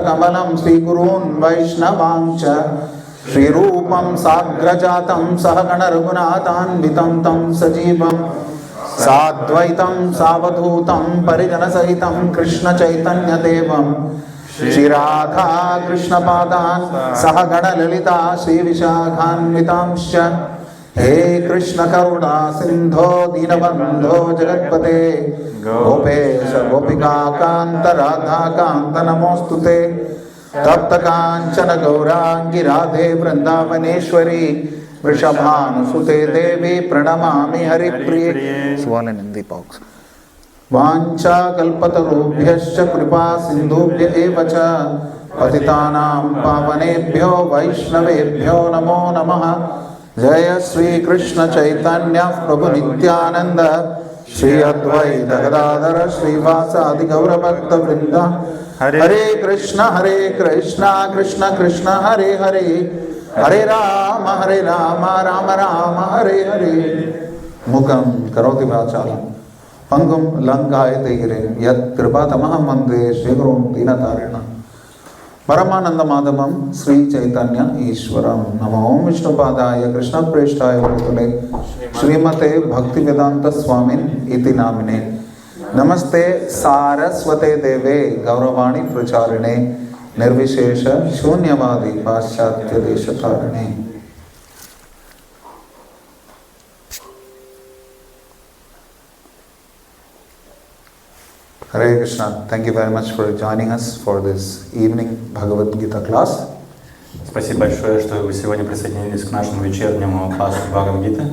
Kamalam Sri Gurun Vaishnavancha Shri Rupam Sagrajatam Sahagana Raghunathan Vitam Tam Sajivam Sadvaitam Savadhutam Parijana Sahitam Krishna Chaitanya Devam Shri Radha Krishna Padan Sahagana Lalita Shri Vishakhan Vitamsha He Krishna Karuna Sindho Dinabandho Jagatpate Gopesha Gopika Kanta Radha Kanta Namostute Tapta Kanchana Gaurangi Radhe Vrindavaneshwari Vrishabhanusute Devi Pranamami Haripriye Swan and Hindi box Vancha Kalpatarubhyascha Kripa Sindhubhya Evacha Patitanam Pavanebhyo Vaishnavebhyo Namo Namaha Jaya Sri Krishna Chaitanya Prabhu Nityananda Shri Advaita Gadadhara Shri Vasa Adi Gaura Bhakta Vrinda Hare Krishna Krishna Krishna Hare Hare Hare Rama Rama Rama Hare Hare Mukam Karoti Vachalam Pangam Lankayate Gire Yat Kripatamaham Mande Shri Gurun Dinatarena Paramananda Madhavam Sri Chaitanya Ishwaram Namo Om Vishnupadaya Krishna Preshtaya Bhutale Srimate Bhaktivedanta Swamin Iti Namine Namaste Saraswate Deve Gauravani Pracharine Nirvishesha Shunyavadi Paschatya Deshatarine Hare Krishna, thank you very much for joining us for this evening Bhagavad Gita class. Спасибо большое, что вы сегодня присоединились к нашему вечернему классу Бхагавад-гиты.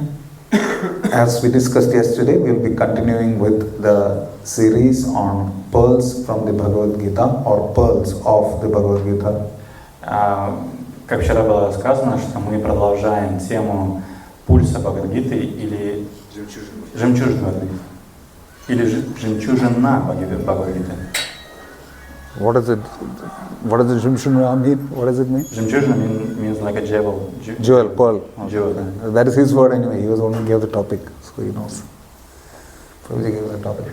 As we discussed yesterday, we will be continuing with the series on pearls from the Bhagavad Gita or pearls of the Bhagavad Gita. Как вчера было сказано, что мы продолжаем тему пульса Бхагавад-гиты или жемчужины Бхагавад-гиты. Или жемчужина Бхагавад-гиты. What does Jumshunra mean? What does it mean? Жемчужина means like a jewel. Jewel, pearl. Jewel. Okay. That is his word anyway. He was only gave the topic, so he knows. Prabhuji gave the topic.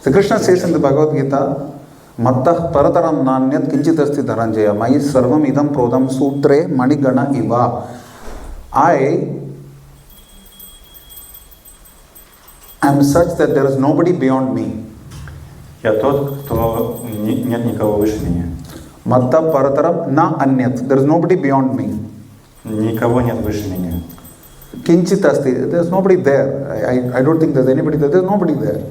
So Krishna says in the Bhagavad Gita, Mattah parataram nanyat kinchitasti dharanjaya mai sarvam idam prodam sutre manigana iva. I am such that there is nobody beyond me. Я тот, кто нет никого выше меня. Matta parataram na anyat. There is nobody beyond me. Никого нет выше меня. Kinchit asti. There is nobody there. I don't think there is anybody there. There is nobody there.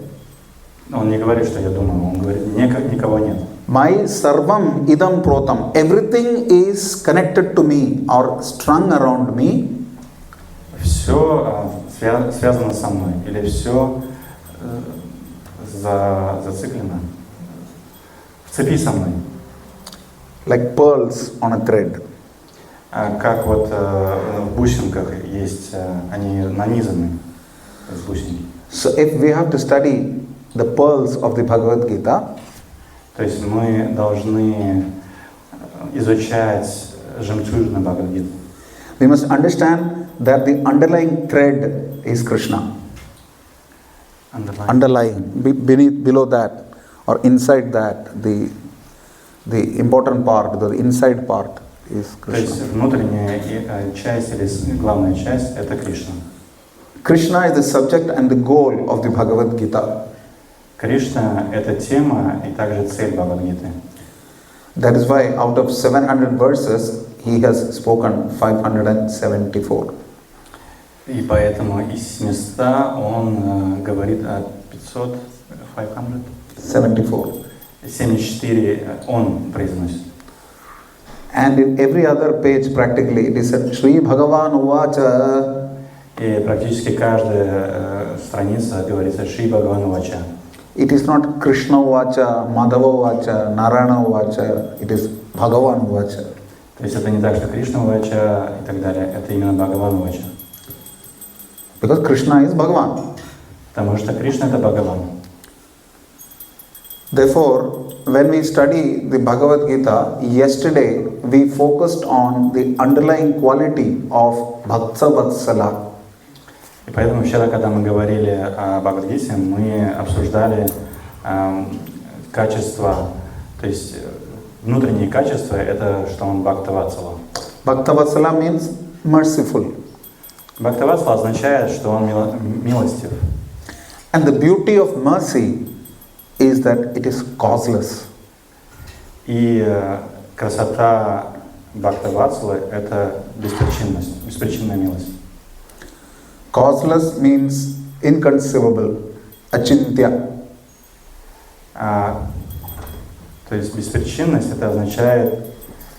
Он не говорит, что я думаю. Он говорит, никого нет. My sarvam idam protam. Everything is connected to me or strung around me. Все связано со мной. Или все зациклено в цепи со мной. Like pearls on a thread. Как вот в бусинках есть, они нанизаны с бусинки. So if we have to study the pearls of the Bhagavad Gita, то есть мы должны изучать жемчужины Бхагавад-гиты. we must understand that the underlying thread is Krishna. Underlying, beneath, below that, or inside that, the important part, the inside part is Krishna. То есть внутренняя часть или главная часть это Кришна. Krishna is the subject and the goal of the Bhagavad Gita. Кришна это тема и также цель Бхагавад-гиты. That is why out of 700 verses, he has spoken 574. И поэтому из 700 он говорит о 500, 74 он произносит. And in every other page practically it is said Shri Bhagavan Uvacha. И практически каждая страница говорится Шри Бхагаван Увача. It is not Krishna Uvacha, Madhava Uvacha, Narayana Uvacha, it is Bhagavan Uvacha. То есть это не так, что Кришна Увача и так далее, это именно Бхагаван Увача. Because Krishna is Bhagavan. Потому что Кришна это Бхагаван. Therefore, when we study the Bhagavad Gita, yesterday we focused on the underlying quality of Bhaktsa Vatsala. И поэтому вчера, когда мы говорили о Бхагавад-гите, мы обсуждали качество То есть внутренние качества — это что он Бхактаватсала. Bhaktavatsala means merciful. Бхактаватсала означает, что он милостив. And the beauty of mercy is that it is causeless. И красота Бхактаватсалы — это беспричинность, беспричинная милость. Causeless means inconceivable, achintya. То есть беспричинность — это означает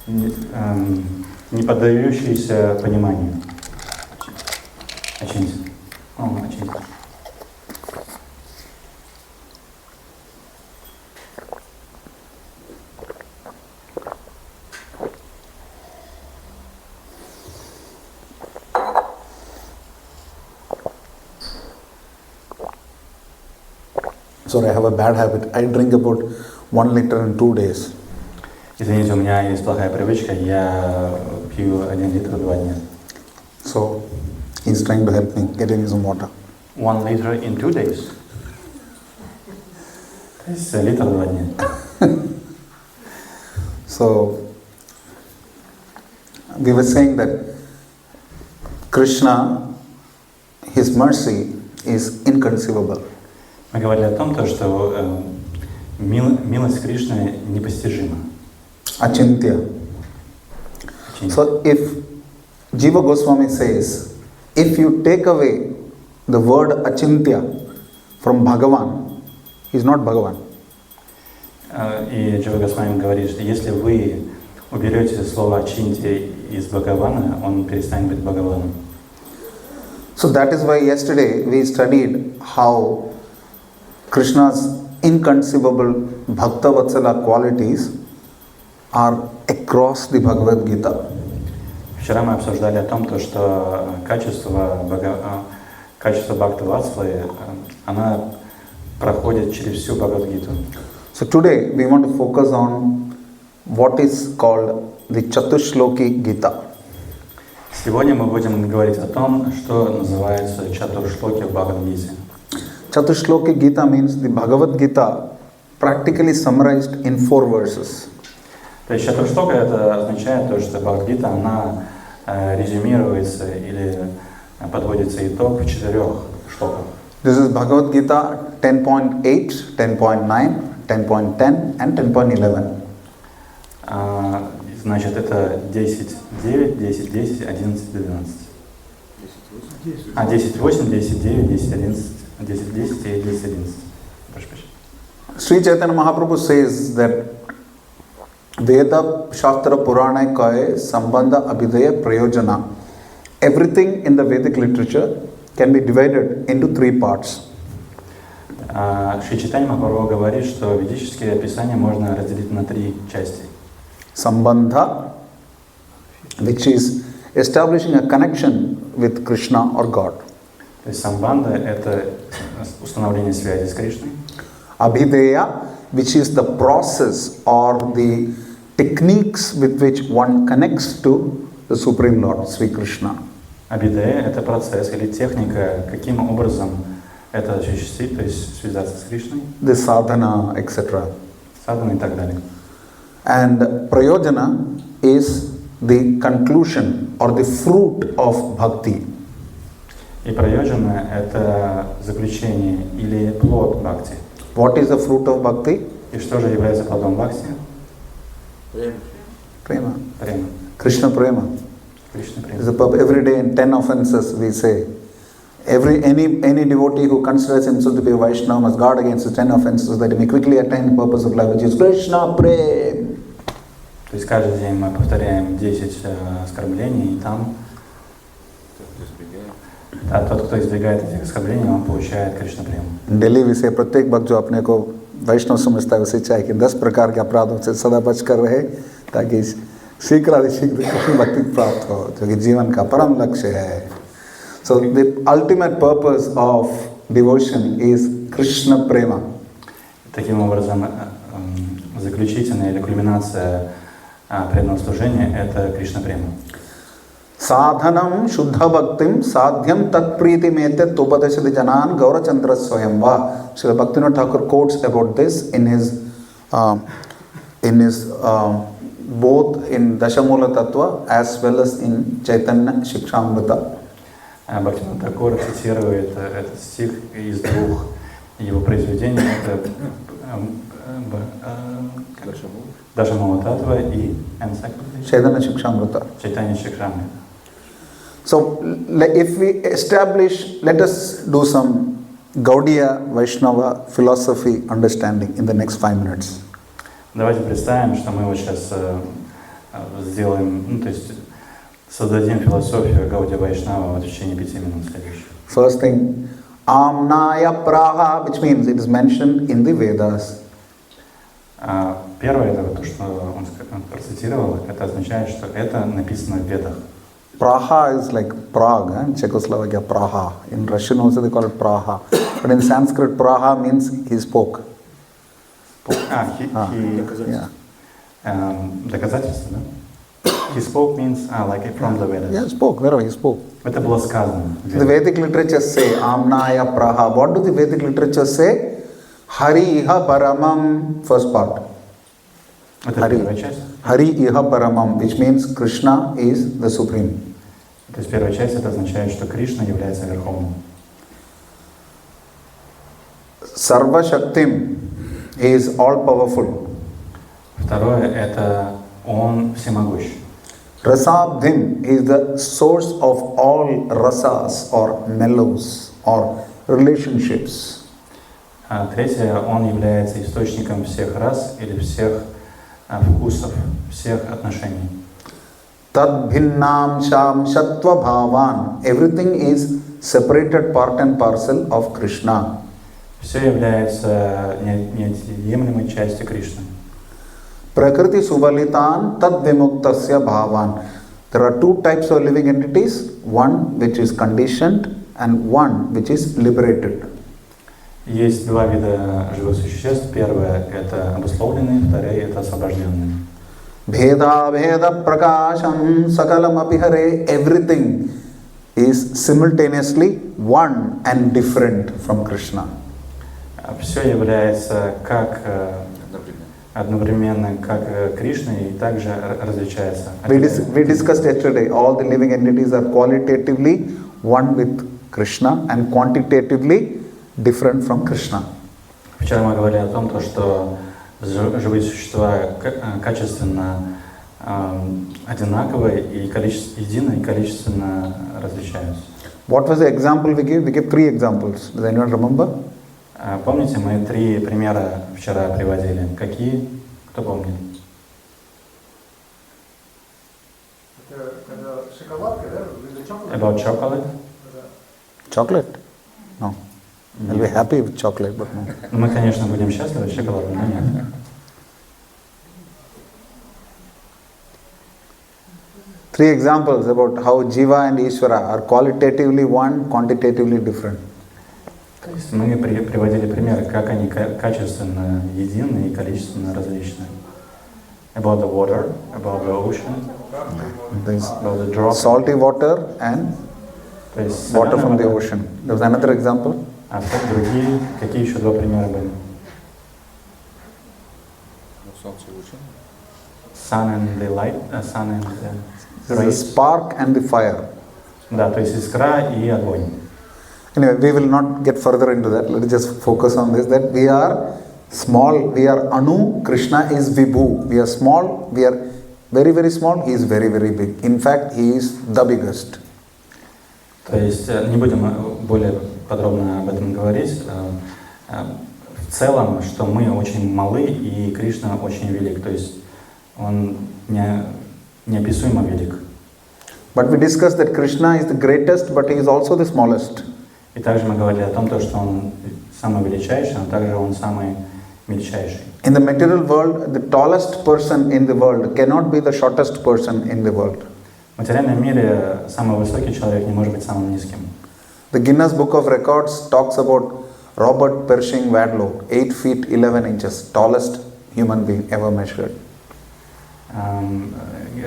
не поддающийся пониманию. Очиньте. Очиньте. Sorry, I have a bad habit. I drink about 1 liter in 2 days. Извините, у меня есть плохая привычка, я пью 1 литр 2 дня. So, he's trying to help me, getting me some water. 1 liter in 2 days. То есть литр 2 дня. So, we were saying that Krishna, his mercy is inconceivable. Мы говорили о том, что милость Кришны непостижима. Achintya. So if Jiva Goswami says, if you take away the word Achintya from Bhagavan, he is not Bhagavan. И Джива Госвами говорит, что если вы уберете слово «ачинти» из Бхагавана, он перестанет быть Бхагаваном. So that is why yesterday we studied how Krishna's inconceivable Bhaktavatsala qualities are across the Bhagavad Gita. Вчера мы обсуждали о том, что качество Бхактаватсалы, она проходит через всю Бхагавад-гиту. So today we want to focus on what is called the Chatushloki Gita. Сегодня мы будем говорить о том, что называется Чатуршлоки в Бхагавад-гите. Chatushloki Gita means the Bhagavad Gita practically summarized in 4 verses. То есть Чатуршлока это означает то, что Бхагавад-гита, она резюмируется или подводится итог в 4 шлоках. This is Bhagavad Gita 10.8, 10.9, 10.10 and 10.11. Значит, это 10.9, 10.10, 11.12. 10.8, 10.9, 10.11, 10.10 и 10.11. Прошу прощения. Sri Chaitanya Mahaprabhu says that Veda, Shastra, Purana, Kaya, Sambandha, Abhidaya, Prayojana. Everything in the Vedic literature can be divided into 3 parts. Шри Чайтанья Махапрабху говорит, что ведические описания можно разделить на 3 части. Sambandha, which is establishing a connection with Krishna or God. То есть самбанда — это установление связи с Кришной. Abhideya, which is the process or the techniques with which one connects to the Supreme Lord, Sri Krishna. Абидея — это процесс или техника, каким образом это осуществить, то есть связаться с Кришной. The sadhana, etc. Садхана и так далее. And prayojana is the conclusion or the fruit of bhakti. И прайоджана — это заключение или плод бхакти. What is the fruit of bhakti? И что же является плодом бхакти? Prema. Према. Krishna prema. Кришна према. Is the purpose. Every day in 10 offenses we say, any devotee who considers himself to be a Vaishnava must guard against the 10 offenses that he may quickly attain the purpose of life, which is Krishna prema. То есть каждый день мы повторяем 10 оскорблений, и там тот, кто избегает этих оскорблений, он получает Кришна прему. In Delhi we say, प्रत्येक भक्त जो अपने को वैष्णव समझता है उसे चाहे कि 10 प्रकार के अपराधों से सदा बच कर रहे ताकि शीघ्र कृष्ण भक्ति प्राप्त हो, जो कि जीवन का परम लक्ष्य है. So the ultimate purpose of devotion is Krishna prema. Таким образом, заключительная или кульминация преданного служения — это Кришна према. Sadhanam Shuddha Bhaktim Sadhyam Tat Priti Mete Tupadasyati Janan Gaurachandra Swayamva. Srila Bhaktivinoda Thakur quotes about this in his in his both in Dashamula Tattva as well as in Chaitanya Shikshamrita. Бхактивинода Thakura цитирует этот стих из двух его произведений. Это Dashamula Tattva и Chaitanya Shikshamrita. Chaitanya Shikshamrita. So, if we establish, let us do some Gaudiya Vaishnava philosophy understanding in the next 5 minutes. Давайте представим, что мы вот сейчас сделаем, ну, то есть создадим философию Гаудия Вайшнава в течение 5 минут следующих. First thing, Amnaya Praha, which means it is mentioned in the Vedas. Первое, это то, что он процитировал, это означает, что это написано в Ведах. Praha is like Prague, in Czechoslovakia, Praha. In Russian also they call it Praha. But in Sanskrit, Praha means he spoke. Доказательство, да? He spoke means like from the Vedas. Yeah, spoke, wherever he spoke. Это было сказано. The Vedic literatures say, Amnaya Praha. What do the Vedic literatures say? Hari Iha Paramam, first part. Это первая часть. Hari Iha Paramam, which means Krishna is the supreme. То есть первая часть это означает, что Кришна является верховным. Sarva Shaktim is all powerful. Второе это он всемогущ. Rasabdhim is the source of all rasas or mellows or relationships. А третье, он является источником всех рас или всех вкусов, всех отношений. Tad bhinnam sham shatva bhavan. Everything is separated part and parcel of Krishna. Все является неотъемлемой частью Кришны. Prakriti subalitan tad vimuktasya bhavan. There are 2 types of living entities, one which is conditioned and one which is liberated. Есть 2 вида живых существ. Первое это обусловленные, второе это освобожденные. Bheda bheda prakasham sakalam apihare. Everything is simultaneously one and different from Krishna. Все является как одновременно как Кришна и также различается. We discussed yesterday, all the living entities are qualitatively one with Krishna and quantitatively different from Krishna. Вчера мы говорили о том, что живые существа качественно одинаковые и едины и количественно различаются. What was the example we gave? We gave 3 examples. Does anyone remember? Помните, мы 3 примера вчера приводили. Какие? Кто помнит? Это когда шоколадка, да? About chocolate? Chocolate? No. I'll be happy with chocolate, but no. Мы, конечно, будем счастливы с шоколадом, но нет. Three examples about how Jiva and Ishvara are qualitatively one, quantitatively different. То есть мы приводили примеры, как они качественно едины и количественно различны. About the water, about the ocean, about the drop. Salty water and water from the ocean. There was another example. А другие, какие еще 2 примера были? Sun and the light, sun and the spark and the fire. Да, то есть искра и огонь. Anyway, we will not get further into that. Let us just focus on this, that we are small, we are Anu, Krishna is Vibhu. We are small, we are very, very small, he is very, very big. In fact, he is the biggest. То есть, не будем более подробно об этом говорить. В целом, что мы очень малы, и Кришна очень велик. То есть, он неописуемо велик. But we discussed that Krishna is the greatest, but he is also the smallest. И также мы говорили о том, что он самый величайший, но также он самый мельчайший. In the material world, the tallest person in the world cannot be the shortest person in the world. В материальном мире самый высокий человек не может быть самым низким. The Guinness Book of Records talks about Robert Pershing Wadlow, 8 feet 11 inches, tallest human being ever measured.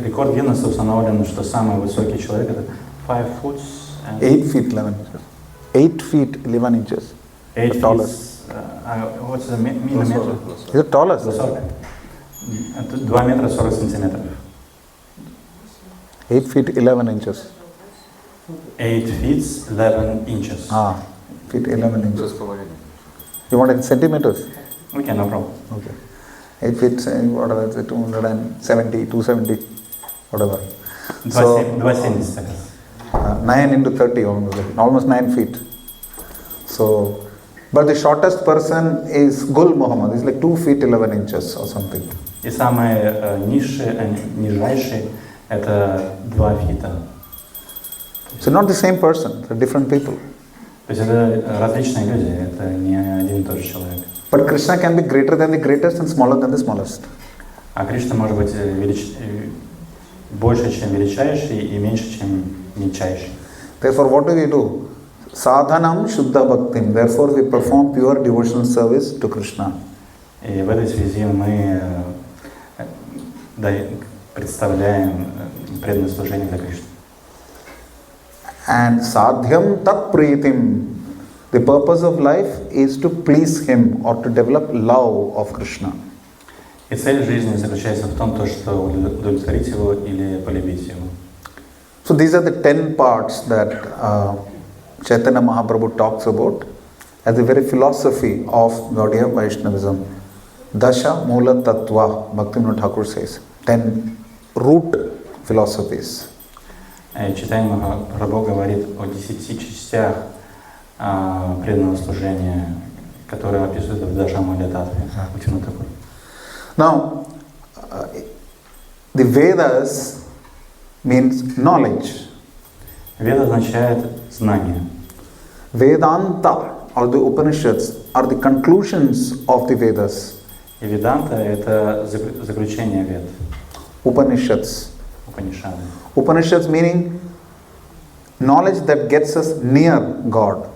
Рекорд Гиннесса установлен, что самый высокий человек это 5 foot 8 feet 11 inches. 8 feet 11 inches. 8 the tallest. What's the millimeter? He's the tallest. Высокий. Это 2 метра 40 сантиметров. 8 feet 11 inches. 8 feet 11 inches. Feet 11 inches. You want it in centimeters? Okay, no problem. Okay. 8 feet, whatever, it's 270, 270, whatever. So, 270. 9 into 30, almost 9 feet. So, but the shortest person is Gul Muhammad. He's like 2 feet 11 inches or something. И самый нижайший это 2 фита. So not the same person, they're different people. То есть это различные люди, это не один и тот же человек. But Krishna can be greater than the greatest and smaller than the smallest. А Кришна может быть больше, чем величайший, и меньше, чем мельчайший. Therefore, what do? Sadhanam Shuddha Bhaktim. Therefore, we perform pure devotional service to Krishna. И в этой связи мы представляем преданное служение для Кришны. And sadhyam tat priyatim. The purpose of life is to please him or to develop love of Krishna. И цель жизни заключается в том, что удовлетворить его или полюбить его. So these are the 10 parts that Chaitanya Mahaprabhu talks about as the very philosophy of Gaudiya Vaishnavism. Dasha Mula Tattva, Bhaktivinoda Thakur says. 10 root philosophies. Читание Махапрабху говорит о 10 частях преданного служения, которые описывают в Даша Муля Татве. Now, the Vedas means knowledge. Веда означает знание. Vedanta or the Upanishads are the conclusions of the Vedas. И Веданта — это заключение Вед. Upanishads. Упанишады. Upanishads meaning knowledge that gets us near God.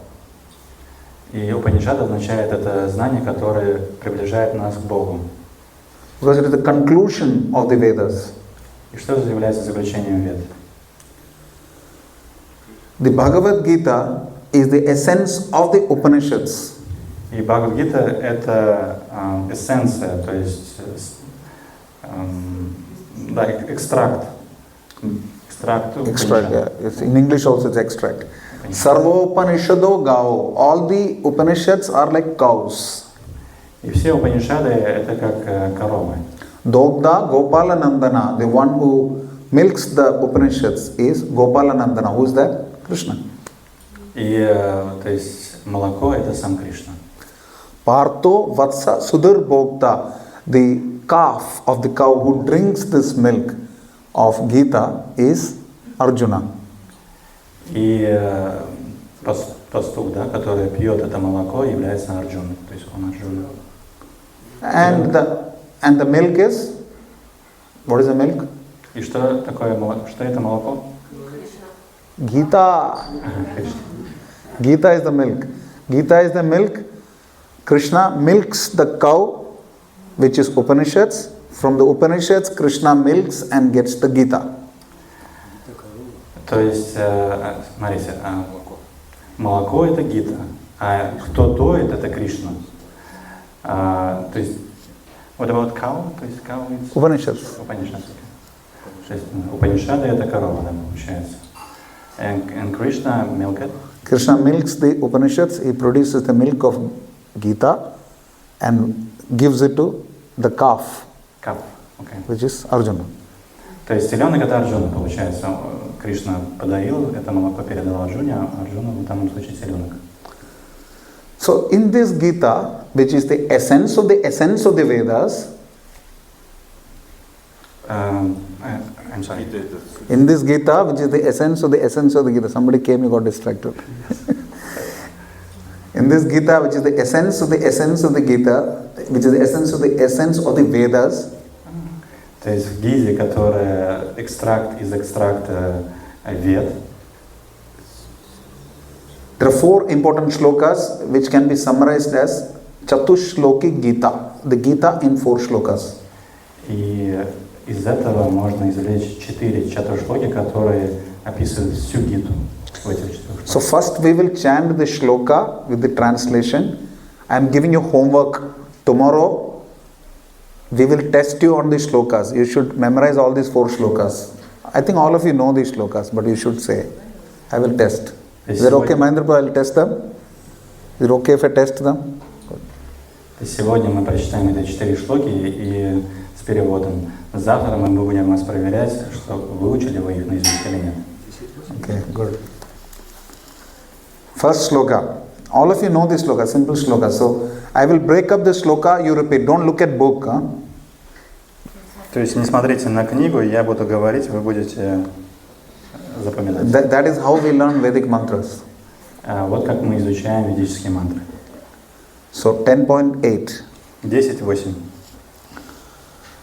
И Упанишад означает это знание, которое приближает нас к Богу. Because it is the conclusion of the Vedas. И что является заключением Вед? The Bhagavad Gita is the essence of the Upanishads. И Бхагавад-гита — это эссенция, то есть экстракт. Extract, yeah. It's in English also it's extract. Sarvopanishado Gao. All the Upanishads are like cows. И все Упанишады — это как коровы. Dogda Gopala Nandana. The one who milks the Upanishads is Gopala Nandana. Who is that? Krishna. И то есть молоко — это сам Кришна. Partho Vatsa Sudhir Bhokta. The calf of the cow who drinks this milk of Gita is Arjuna. И пастух, да, который пьет это молоко, является Арджуной, то есть он Арджуна. And the milk is, what is the milk? И что такое молоко? Что это молоко? Gita. Gita is the milk. Gita is the milk. Krishna milks the cow, which is Upanishads. From the Upanishads, Krishna milks and gets the Gita. То есть, смотрите, молоко — это Гита, а кто доит — это Кришна. То есть, what about cow? То есть, cow is... Upanishads. Upanishads. То есть, Упанишады — это корова, да, получается. And Krishna milk it. Krishna milks the Upanishads. He produces the milk of Gita and gives it to the calf, Okay. which is Arjuna. То есть теленок — это Арджуна, получается. Кришна подоил, это молоко передал Арджуне, а Арджуна в данном случае теленок. So in this Gita, which is the essence of the Vedas, I'm sorry. in this Gita, which is the essence of the Gita, somebody came, you got distracted. In this Gita, which is the essence of the Gita, which is the essence of the Vedas. То есть в Гизе, которая экстракт из экстракта Вед. There are 4 important shlokas which can be summarized as Chatushloki Gita, the Gita in 4 shlokas. И из этого можно извлечь 4 чатушлоки, которые описывают всю Гиту в этих 4 шлоках. So first we will chant the shloka with the translation. I am giving you homework tomorrow. We will test you on these shlokas. You should memorize all these 4 shlokas. I think all of you know these shlokas, but you should say, I will test. Is it okay, Mahendrapur? I will test them? Is it okay if I test them? Сегодня мы прочитаем эти 4 шлоки и с переводом. Завтра мы будем вас проверять, что выучили вы их наизусть или нет. Okay, good. First shloka. All of you know this shloka, simple shloka. So, I will break up the shloka, you repeat. Don't look at book. Huh? То есть не смотрите на книгу, я буду говорить, вы будете запоминать. That is how we learn Vedic mantras. Вот как мы изучаем ведические мантры. So 10.8. 10.8.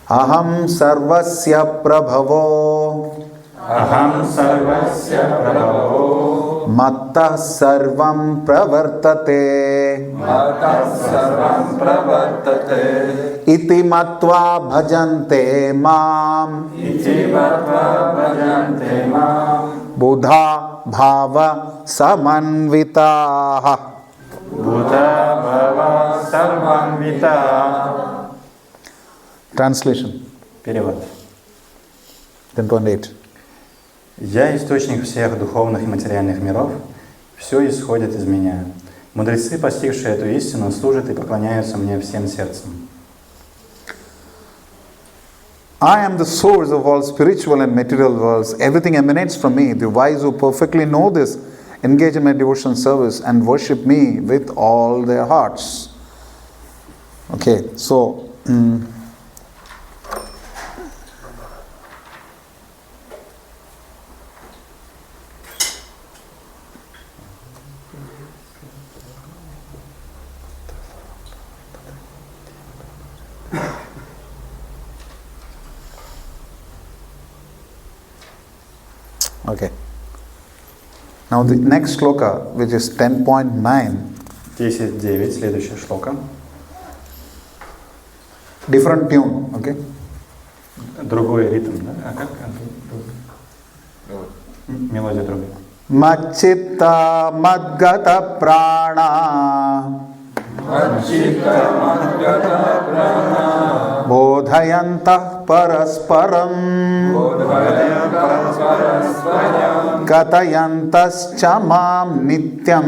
Aham sarvasya prabhavo. Aham sarvasya prabhavo. Mattah sarvam pravartate. Mattah sarvam pravartate. Iti matva bhajante mam. Iti matva bhajante mam. Buddha bhava samanvitaha. Buddha bhava sarvanvita. Translation. Перевод. 10.8. Я источник всех духовных и материальных миров, все исходит из меня. Мудрецы, постигшие эту истину, служат и поклоняются мне всем сердцем. I am the source of all spiritual and material worlds. Everything emanates from me. The wise who perfectly know this engage in my devotion service and worship me with all their hearts. Okay, so okay. Now the next shloka, which is 10.9. 10.9, следующая шлока. Different tune, okay? Другой ритм, да? А как? Мелодия другая. Machchitta madgata prana. Machchitta madgata prana. Bodhayantah parasparam. Bodhayantah parasparam. Katayantascha mam nityam.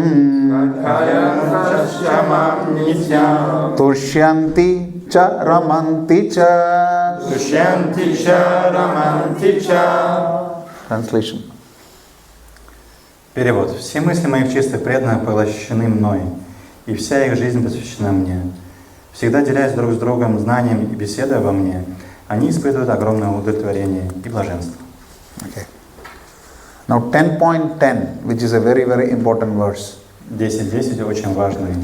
Katayantascha mam nityam. Tushyanti cha ramanti cha. Tushyanti cha ramanti cha. Translation. Перевод. Все мысли моих чистых преданных поглощены мной, и вся их жизнь посвящена мне. Всегда делясь друг с другом знанием и беседой обо мне, они испытывают огромное удовлетворение и блаженство. Okay. Now 10.10, which is a very, very important verse. 10.10 очень важный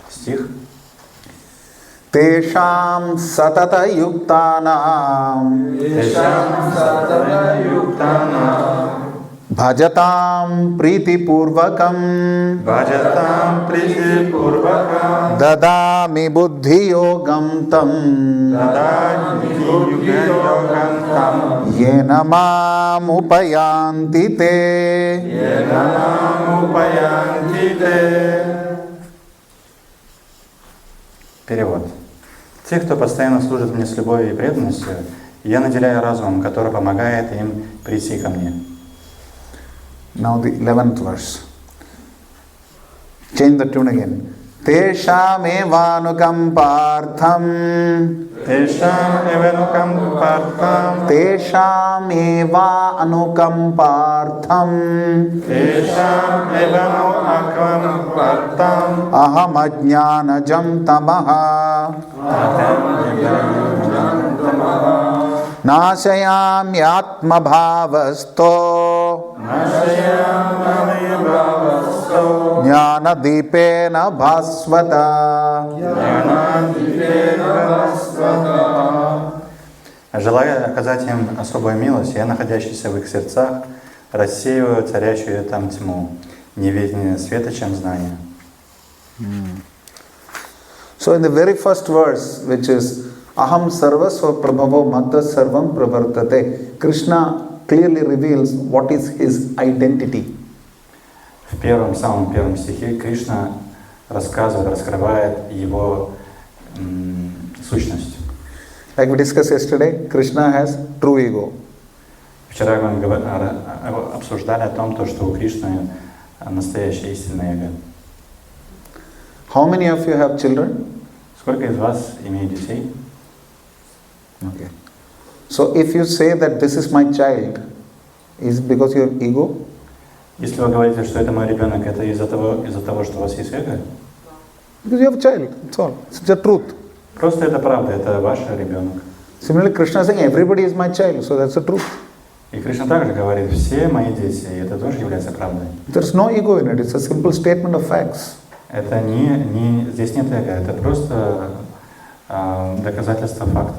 стих. Tesham satata yuktanam. Tesham satata yuktanam. Bhajatam priti purvakam. Bhajatam priti purvakam. Dadami buddhi yogam tam. Dadami buddhi yogam tam. Yena mam upayanti te. Yena mam upayanti te. Перевод. Те, кто постоянно служит мне с любовью и преданностью, я наделяю разумом, который помогает им прийти ко мне. Now the 11th verse. Change the tune again. Tesham evanukampartham. Tesham evanukampartham. Tesham eva anukampartham. Tesham evanukampartham. Aham ajnanajam tamaha. Nashayam yatma bhavasto. Jnana dipena bhasvata. Желая оказать им особую милость, я, находящийся в их сердцах, рассеиваю царящую там тьму, неведение света, чем знание. So in the very first verse, which is Aham sarvasva prabhavo matta sarvam pravartate, Krishna clearly reveals what is his identity. В самом первом стихе Кришна раскрывает его сущность. Like we discussed yesterday, Krishna has true ego. Вчера мы обсуждали о том, что у Кришны настоящее истинное эго. How many of you have children? Сколько из вас имеет детей? Okay. So if you say that this is my child, is it because you have ego? Если вы говорите, что это мой ребенок, это из-за того, что у вас есть эго? Because you have a child, that's all. It's the truth. Просто это правда, это ваш ребенок. Similarly, Krishna is saying everybody is my child, so that's the truth. И Кришна также говорит, все мои дети, и это тоже является правдой. There's no ego in it, it's a simple statement of facts. Это здесь нет эго, это просто доказательство фактов.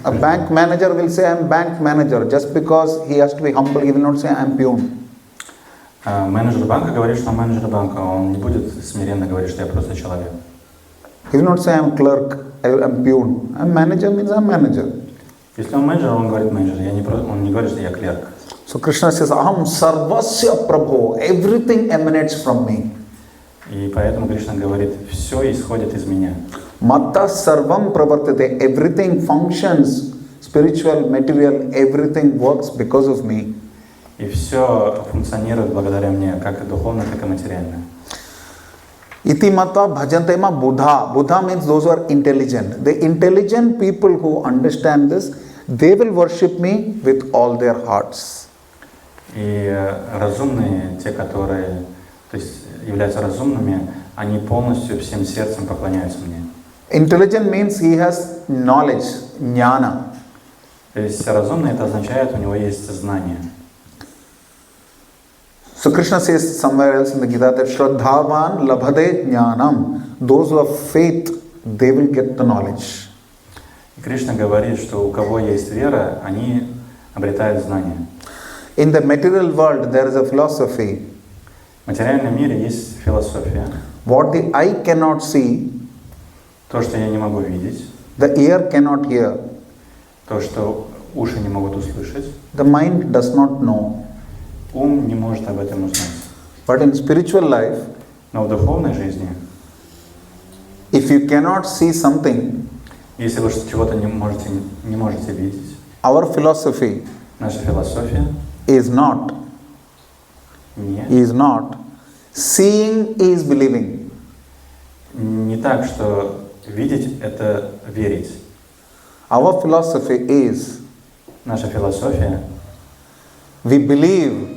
A bank manager will say, I'm bank manager. Just because he has to be humble, he will not say, I'm peon. Менеджер банка говорит, что он менеджер банка, он не будет смиренно говорить, что я просто человек. He will not say, I'm clerk, I'm peon. I'm manager means I'm manager. Если он менеджер, он говорит менеджер, он не говорит, что я клерк. So Krishna says, Aham sarvasya prabho, everything emanates from me. И поэтому Кришна говорит, все исходит из меня. Matta sarvam pravartate, everything functions, spiritual, material, everything works because of me. И все функционирует благодаря мне, как и духовно, так и материально. Iti mata bhajante ma buddha. Buddha means those who are intelligent. The intelligent people who understand this, they will worship me with all their hearts. И разумные, те, которые являются разумными, они полностью всем сердцем поклоняются мне. Intelligent means he has knowledge, jnana. То есть разумный это означает, у него есть знание. So Krishna says somewhere else in the Gita that Shraddhavan labhade jnanam. Those who have faith, they will get the knowledge. И Кришна говорит, что у кого есть вера, они обретают знания. In the material world, there is a philosophy. В материальном мире есть философия. What the eye cannot see, То, что я не могу видеть, the ear cannot hear, то, что уши не могут услышать, the mind does not know. ум не может об этом узнать. But in spiritual life, Но в духовной жизни, if you cannot see something, если вы чего-то не можете видеть, our philosophy наша философия is not seeing is believing. не так, что видеть – это верить. Our philosophy is Наша философия, we believe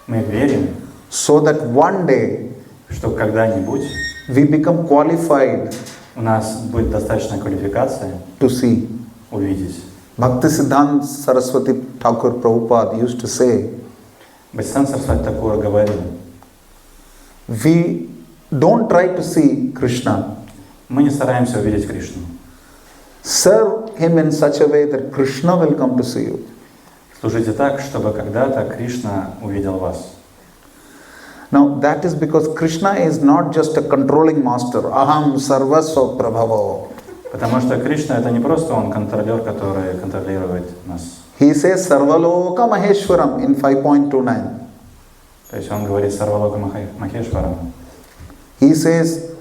мы верим, so that one day что когда-нибудь we become qualified у нас будет достаточно квалификации to see. увидеть. Bhaktisiddhanta Saraswati Thakur Prabhupada used to say, Бхактисиданта Сарасвати Такур говорил, we don't try to see Krishna. мы не стараемся увидеть Кришну. Serve him in such a way that Krishna will come to see you. Служите так, чтобы когда-то Кришна увидел вас. Now that is because Krishna is not just a controlling master. Aham sarvasva prabhavo. Потому что Кришна это не просто он контролер, который контролирует нас. He says sarvaloka maheshwaram in 5.29. То есть он говорит Сарвалока Махешварам. He says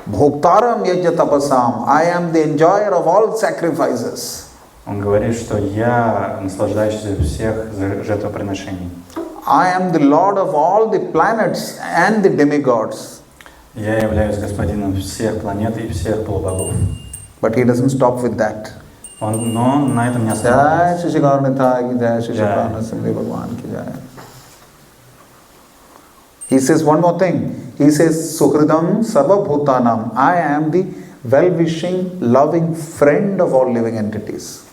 bhoktaram yajna tapasam. I am the enjoyer of all sacrifices. Он говорит, что я наслаждающийся всех жертвоприношений. I am the lord of all the planets and the demigods. Я являюсь господином всех планет и всех полубогов. But he doesn't stop with that. Но он на этом не Jai останавливается. Shri Gauranath ki jai, Shri Shri Sindhi Bhagwan ki jai. He says one more thing. He says Suhridam Sarva Bhutanam. I am the well-wishing, loving friend of all living entities.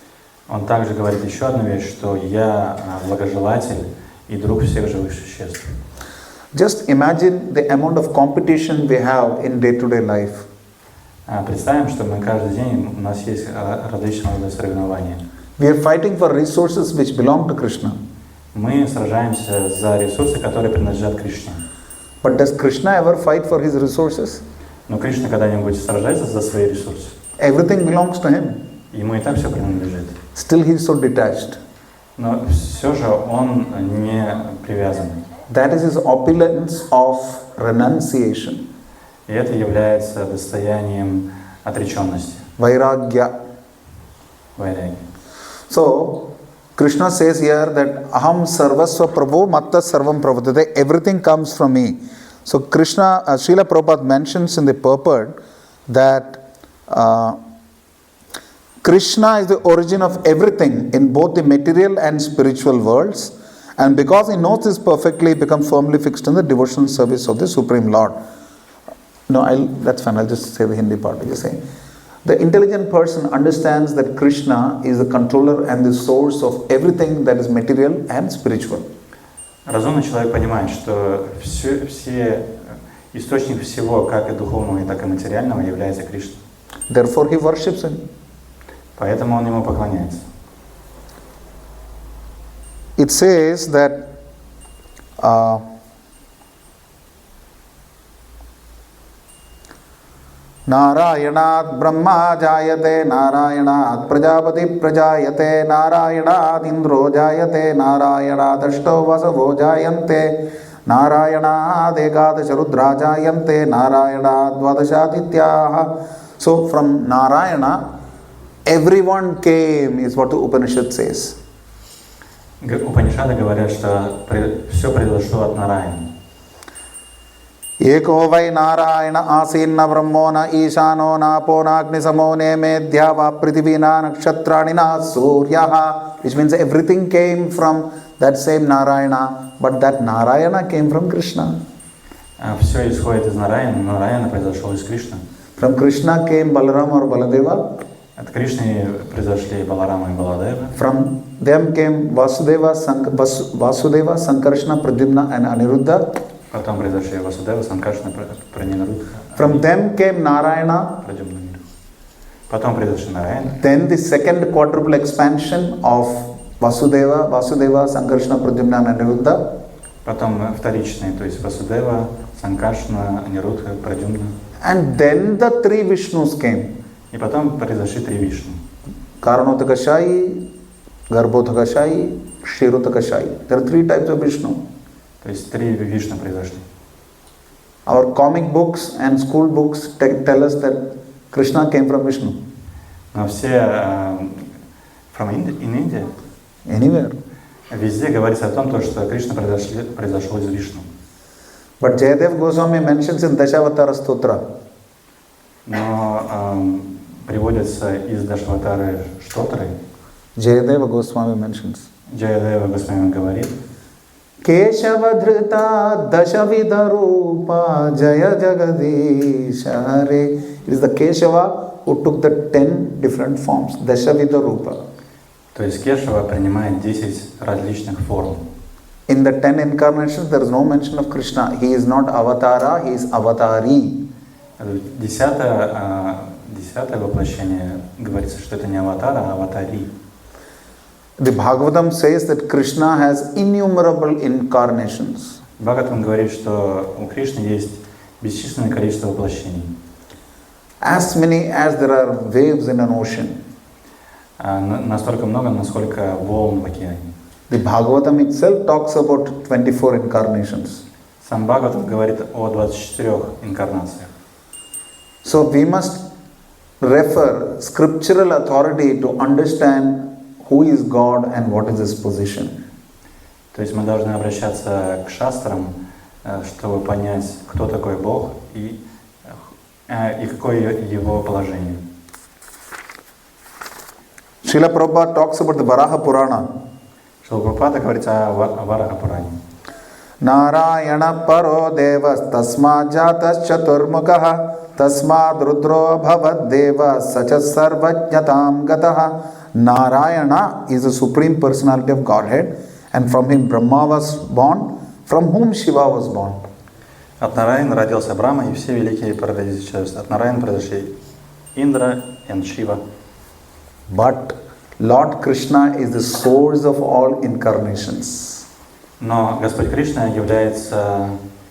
Он также говорит еще одну вещь, что я благожелатель и друг всех живых существ. Just imagine the amount of competition we have in day-to-day life. Представим, что мы каждый день, у нас есть различного рода соревнования. We are fighting for resources which belong to Krishna. Мы сражаемся за ресурсы, которые принадлежат Кришне. But does Krishna ever fight for his resources? Но Кришна когда-нибудь сражается за свои ресурсы. Everything belongs to him. Ему и так все принадлежит. Still he is so detached. Но все же он не привязан. That is his opulence of renunciation. И это является достоянием отреченности. Vairagya. вайраги. So, Krishna says here that Aham Sarvasva Prabhu Matta Sarvam Prabhutate, everything comes from me. So, Srila Prabhupada mentions in the purport that Krishna is the origin of everything in both the material and spiritual worlds, and because he knows this perfectly, he becomes firmly fixed in the devotional service of the Supreme Lord. No, that's fine, I'll just say the Hindi part. You say, the intelligent person understands that Krishna is the controller and the source of everything that is material and spiritual. Разумный человек понимает, что все источник всего, как и духовного, так и материального, является Кришной. Therefore, he worships him. Поэтому он ему поклоняется. It says that Narayanat Brahma Jayate, Narayanat Prajapati Prajayate, Narayanat Indro Jayate, Narayanat Ashto Vasavo Jayante, Narayanat Ekadasha Rudra Jayante, Narayanat Dvadashatityaha. So from Narayana, everyone came, is what the Upanishad says. Упанишады говорят, что все произошло от Нараяна. Eko vai Narayana asinna brahmona ishano napona agnisamo neme dhyava prithivina nakshatrani na suryaha, which means everything came from that same Narayana, but that Narayana came from Krishna. Все исходит из Нараяна, но Нараяна произошел из Кришны. From Krishna came Balaram or Baladeva. От Кришны произошли Баларама и Баладева. From them came Vasudeva, Sankarshana, Pradyumna and Aniruddha. Потом произошли Васудева, Санкаршна, Пранинарудха. From them came Narayana. Потом произошли Нараяна. Then the second quadruple expansion of Vasudeva, Sankarshana, Pradyumna and Aniruddha. Потом вторичные, то есть Васудева, Санкаршна, Анирудха, Прадюмна. And then the three Vishnus came. И потом произошли три Вишну. Karanottakashayi, Garbhodakashayi, Kshirotakashayi. There are three types of Vishnu. То есть три Вишну произошли. Our comic books and school books tell us that Krishna came from Vishnu. Но все from India, Anywhere. везде говорится о том, что Кришна произошел из Вишну. But Jayadev Goswami mentions in Dashavatara Stotra. Но приводится из Дашаватары Штотры. Jayadeva Goswami mentions. Джаядева Госвами говорит: Keshavadhrita Dashavidarupa Jaya Jagadisha Hare. It is the Keshava who took the 10 different forms. Dashavidarupa. То есть Кешава принимает 10 различных форм. In the 10 incarnations, there is no mention of Krishna. He is not Avatara, he is Avatari. Десятое воплощение говорится, что это не аватара, а аватари. The Bhagavatam says that Krishna has innumerable incarnations. Бхагаватам говорит, что у Кришны есть бесчисленное количество воплощений. As many as there are waves in an ocean. Настолько много, насколько волн в океане. The Bhagavatam itself talks about 24 incarnations. Сам Бхагаватам говорит о 24 инкарнациях. So we must refer scriptural authority to understand who is God and what is his position. То есть мы должны обращаться к шастрам, чтобы понять, кто такой Бог и какое его положение. Srila Prabhupada talks about the Varaha Purana. Шрила Прабхупада говорит о Вараха Пуране. Narayana paro devas tasma jatas chaturmukah tasmad rudro bhavad devas sacha sarvajnatam gataha. Narayana is the supreme personality of Godhead, and from him Brahma was born, from whom Shiva was born. От Нараяна родился Брахма и все великие прародители человечества. От Нараяна произошли Индра и Шива. But Lord Krishna is the source of all incarnations. Но Господь Кришна является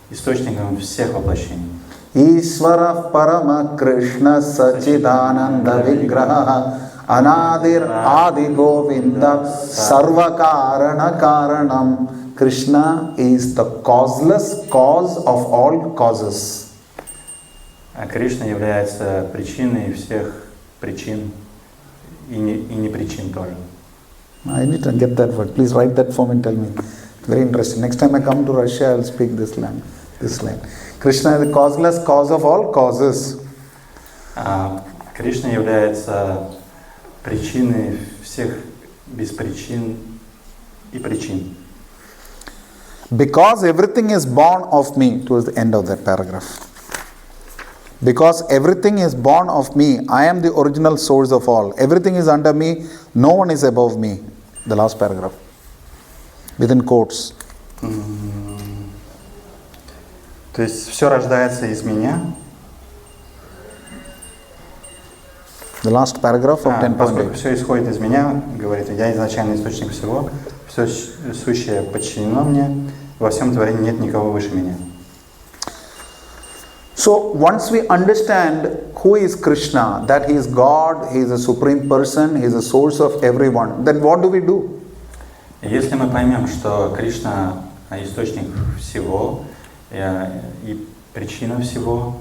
источником всех воплощений. Ishvara Parama Krishna Sachidananda Vigraha Anadir Adi Govinda Sarva Karana Karanam. Krishna is the causeless cause of all causes. Кришна является причиной всех причин и не причин тоже. I need to get that word. Please write that for me and tell me. Very interesting. Next time I come to Russia, I will speak this line. Krishna is the causeless cause of all causes. Кришна является причиной всех без причин и причин. Because everything is born of me, towards the end of that paragraph. Because everything is born of me, I am the original source of all. Everything is under me, no one is above me. The last paragraph. Within quotes. То есть все рождается из меня. The last paragraph of 10.8. Поскольку все исходит из меня, говорит, я изначальный источник всего, все сущее подчинено мне, во всем творении нет никого выше меня. So once we understand who is Krishna, that he is God, he is a supreme person, he is the source of everyone, then what do we do? Если мы поймем, что Кришна источник всего и причина всего,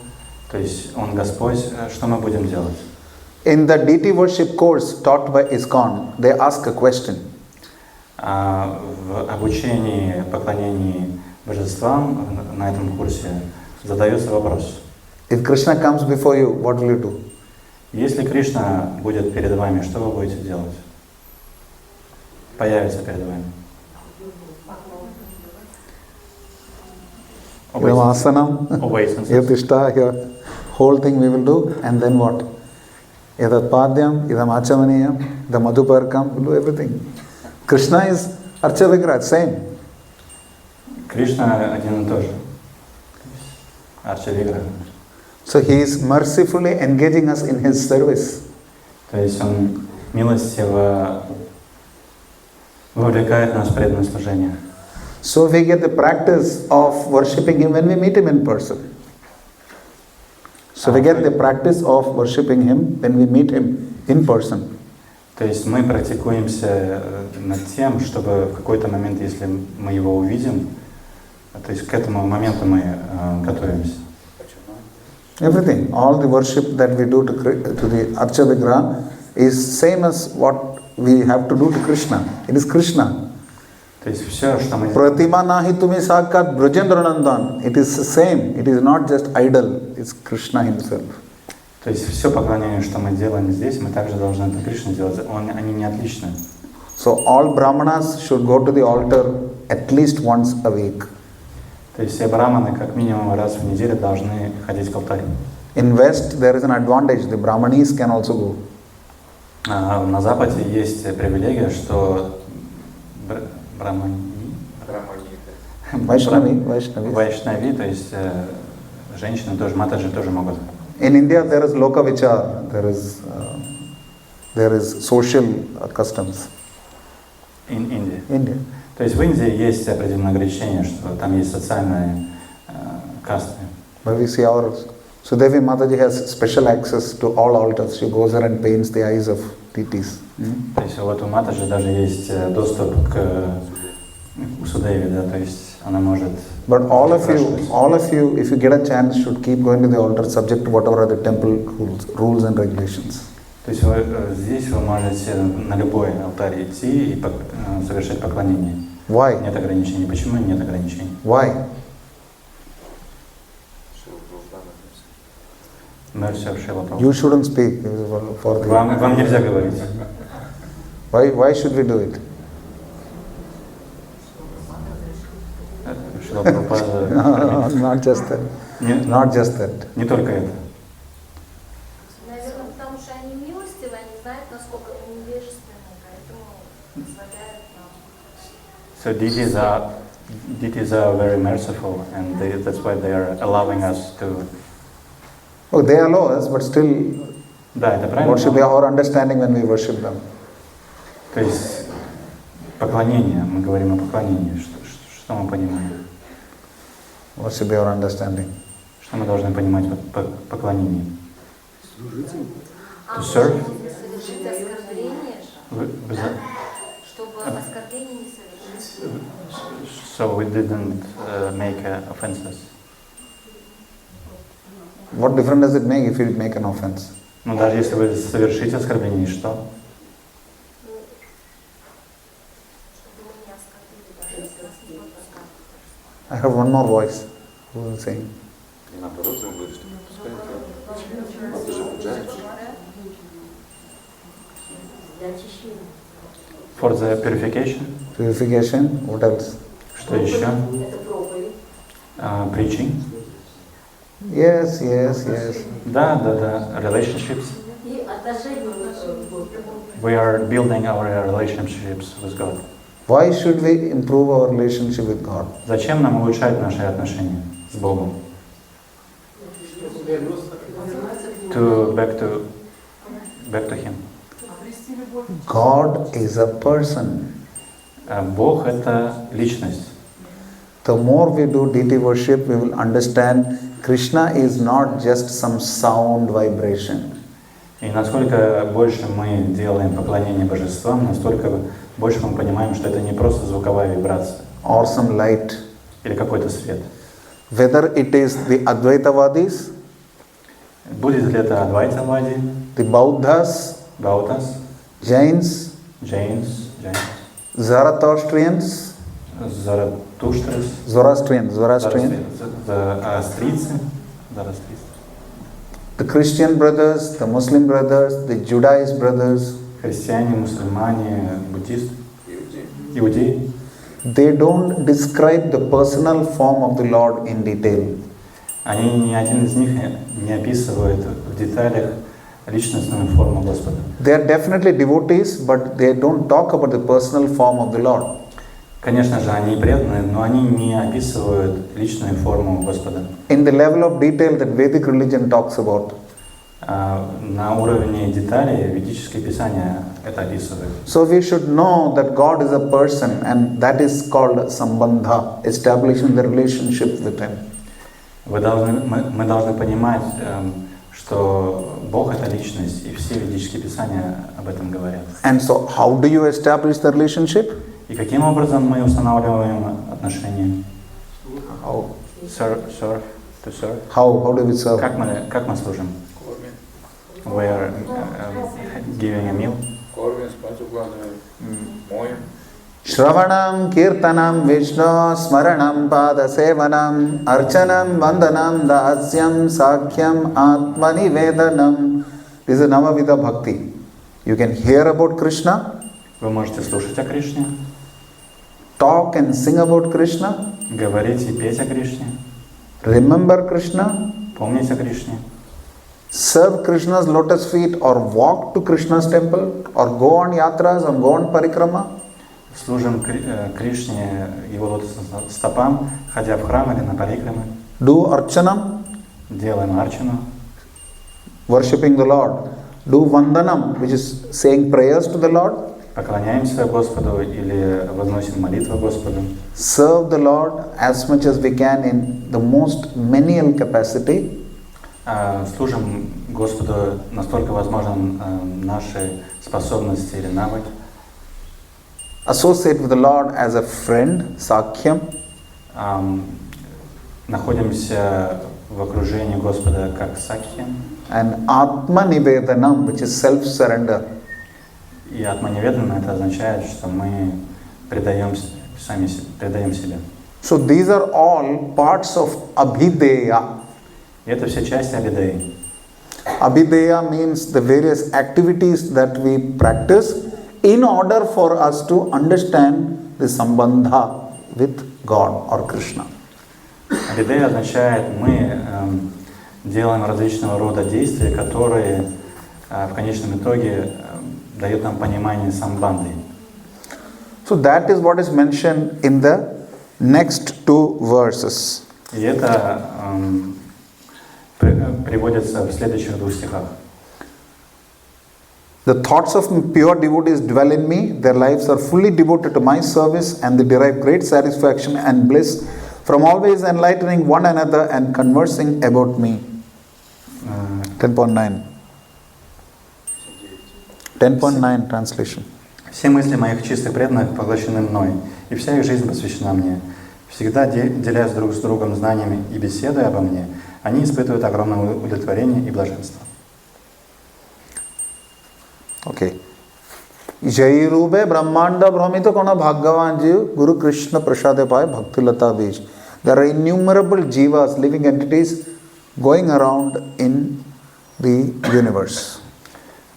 то есть Он Господь, что мы будем делать? In the deity worship course taught by ISKCON, they ask a question. В обучении, поклонении божествам на этом курсе задается вопрос. If Krishna comes before you, what will you do? Если Кришна будет перед вами, что вы будете делать? Появится перед вами. Asanam, Yatishta, here, whole thing we will do, and then what? Edat Padyam, Idam Achamaniyam, the Madhuparkam, we'll do everything. Krishna is Archa Vigrah, same. Кришна один и тот же. Арча Виграха. So he is mercifully engaging us in his service. То есть он милостиво вовлекает нас в преданное служение. So we get the practice of worshipping him when we meet him in person. So we get the practice of worshipping him when we meet him in person. То есть мы практикуемся над тем, чтобы в какой-то момент, если мы его увидим, то есть к этому моменту мы готовимся. Everything, all the worship that we do to the Archa Vigraha is same as what we have to do to Krishna. It is Krishna. То есть все, что мы... Pratima nahi tumi sakat brajendranandan. It is the same. It is not just idol. It's Krishna himself. То есть все поклонение, что мы делаем здесь, мы также должны это Кришне делать. Они не отличны. So all brahmanas should go to the altar at least once a week. То есть все браманы как минимум раз в неделю должны ходить к алтарю. In West there is an advantage. The brahmanis can also go. На Западе есть привилегия, что Вайшнави, то есть женщины тоже, матаджи тоже могут. In India there is loka vichar, there is social customs. In India. India. То есть в Индии есть определенные ограничения, что там есть социальные касты. But we see ours. So Devi Mataji has special access to all altars. She goes there and paints the eyes of deities. То есть вот у Матаджи даже есть доступ к Судеви, да, то есть она может... But all of you, if you get a chance, should keep going to the altar subject to whatever are the temple rules and regulations. То есть здесь вы можете на любой алтарь идти и совершать поклонение. Why? Нет ограничений. Почему нет ограничений? Why? You shouldn't speak for the... Вам нельзя говорить. Why should we do it? No, not just that. Not just that. Не только это. Наверное, потому что они милостивы, они знают, насколько мы невежественны, поэтому позволяют нам. So deities are very merciful, and that's why they are allowing us to. Oh, they allow us, but still, Да, это правильно. what should be our understanding when we worship them? То есть поклонение, мы говорим о поклонении, что мы понимаем? What should be our understanding? Что мы должны понимать под поклонением? To serve? Совершить оскорбление, чтобы оскорбление не совершить. So we didn't make offenses. What difference does it make if you make an offense? Ну даже если вы совершите оскорбление, что? нас как люди, да, если нас не пропускают. I have one more voice. Who is saying? И наоборот, он говорит, что не пускайте. Вот уже пугает. For the purification. Purification. What else? Что еще? Preaching. Yes, yes, yes. Да. Relationships. We are building our relationships with God. Why should we improve our relationship with God? Зачем нам улучшать наши отношения с Богом? Back to Him. God is a person. Бог — это личность. The more we do deity worship, we will understand Krishna is not just some sound vibration. И насколько больше мы делаем поклонение божествам, настолько больше мы понимаем, что это не просто звуковая вибрация. Or some light. Или какой-то свет. Whether it is the Advaitavadis, будет ли это Адвайтавади, the Bauddhas, Jains, Zarathustrians, Zoroastrians, the Christian brothers, the Muslim brothers, the Judaist brothers, христиане, мусульмане, буддисты, иудеи. They don't describe the personal form of the Lord in detail. Они ни один из них не описывает в деталях личностную форму Господа. They are definitely devotees, but they don't talk about the personal form of the Lord. Конечно же, они преданные, но они не описывают личную форму Господа. In the level of detail that Vedic religion talks about. На уровне деталей ведическое писание это описывает. So we should know that God is a person, and that is called sambandha, establishing the relationship with Him. Мы должны понимать, что Бог — это личность, и все ведические писания об этом говорят. And so, how do you establish the relationship? И каким образом мы устанавливаем отношения? How? To serve. How do we serve? Как мы служим? We are giving a meal. Кормим, спать укладываем, моем. Shravanam, Kirtanam, Vishnu, Smaranam, Pada Sevanam, Archanam, Vandanam, Dasyam, Sakhyam, Atmani Vedanam. This is Navavida Bhakti. You can hear about Krishna. Вы можете слушать о Кришне, Talk and sing about Krishna. говорить и петь о Кришне, Remember Krishna. помнить о Кришне, Serve Krishna's lotus feet or walk to Krishna's temple or go on yatras or go on parikrama. служим Кришне, Его лотосным стопам, ходя в храм или на парикрамы, Do archanam, делаем арчану, worshipping the Lord. Do vandanam, which is saying prayers to the Lord. поклоняемся Господу или возносим молитвы Господу. Serve the Lord as much as we can in the most menial capacity. Служим Господу настолько возможно наши способности или навыки. Associate with the Lord as a friend, sakhyam. Находимся в окружении Господа как сакхи. And atma nivedanam, which is self-surrender. И атманиведана это означает, что мы предаем себе. So these are all parts of abhideya. И это все части Абидеи. Abhideya means the various activities that we practice in order for us to understand the sambandha with God or Krishna. Абидея означает, мы делаем различного рода действия, которые в конечном итоге дают нам понимание самбанды. So that is what is mentioned in the next two verses. И это приводится в следующих двух стихах. The thoughts of pure devotees dwell in me, their lives are fully devoted to my service, and they derive great satisfaction and bliss from always enlightening one another and conversing about me. 10.9. 10.9 translation. Все мысли моих чистых преданных поглощены мной, и вся их жизнь посвящена мне. Всегда делясь друг с другом знаниями и беседуя обо мне, они испытывают огромное удовлетворение и блаженство. Okay. जय रूपे ब्रह्मांड भ्रमित कोण भाग्यवान जीव गुरु कृष्ण प्रसाद पाए भक्ति लता बीज. There are innumerable jivas, living entities, going around in the universe.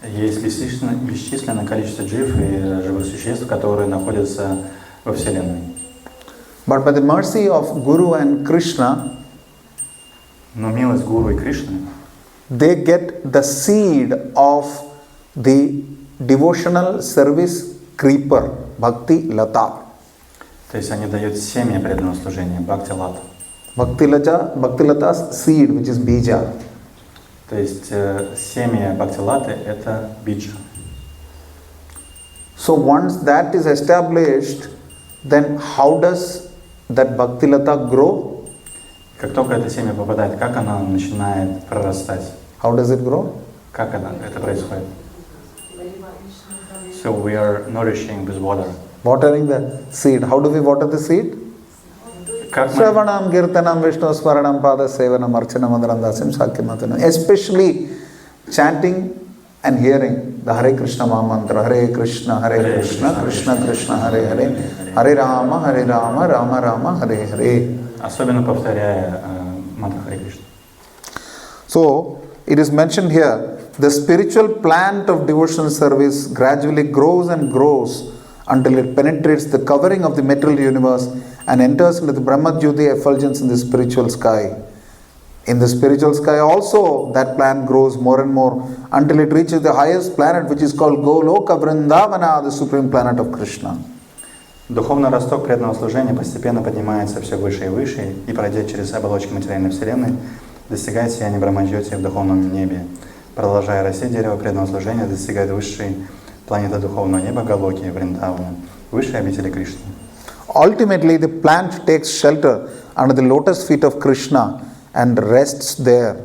Есть бесчисленное количество джив и живых существ, которые находятся во Вселенной. But by the mercy of Guru and Krishna, Но милость Гуру и Кришны, they get the seed of the devotional service creeper, Bhakti Lata. то есть они дают семя преданного служения, Бхакти Лата. Bhakti Lata's seed, which is bija. То есть семя Бхакти Латы – это биджа. So once that is established, then how does that Bhakti Lata grow? Как только это семя попадает, как оно начинает прорастать? How does it grow? Как это происходит? So we are nourishing with water. Watering the seed. How do we water the seed? Как мы, Shravanam, Kirtanam, Vishnu, Smaranam, Pada, Sevanam, Archanam, Mandaram, Dasim, Sakyamathanam. Especially chanting and hearing the Hare Krishna Mahamantra. Hare Krishna, Krishna Krishna, Hare Hare. Hare Rama, Rama Rama, Hare Hare. особенно повторяя мантру Харе Кришна. So, it is mentioned here, the spiritual plant of devotional service gradually grows and grows until it penetrates the covering of the material universe and enters into the Brahma Jyoti effulgence in the spiritual sky. In the spiritual sky also, that plant grows more and more until it reaches the highest planet, which is called Goloka Vrindavana, the supreme planet of Krishna. Духовный росток преданного служения постепенно поднимается все выше и выше, и, пройдя через оболочки материальной Вселенной, достигает сияния Брахма-джьоти в духовном небе. Продолжая расти, дерево преданного служения достигает высшей планеты духовного неба Галоки, Вриндавана, высшей обители Кришны. Ultimately, the plant takes shelter under the lotus feet of Krishna and rests there.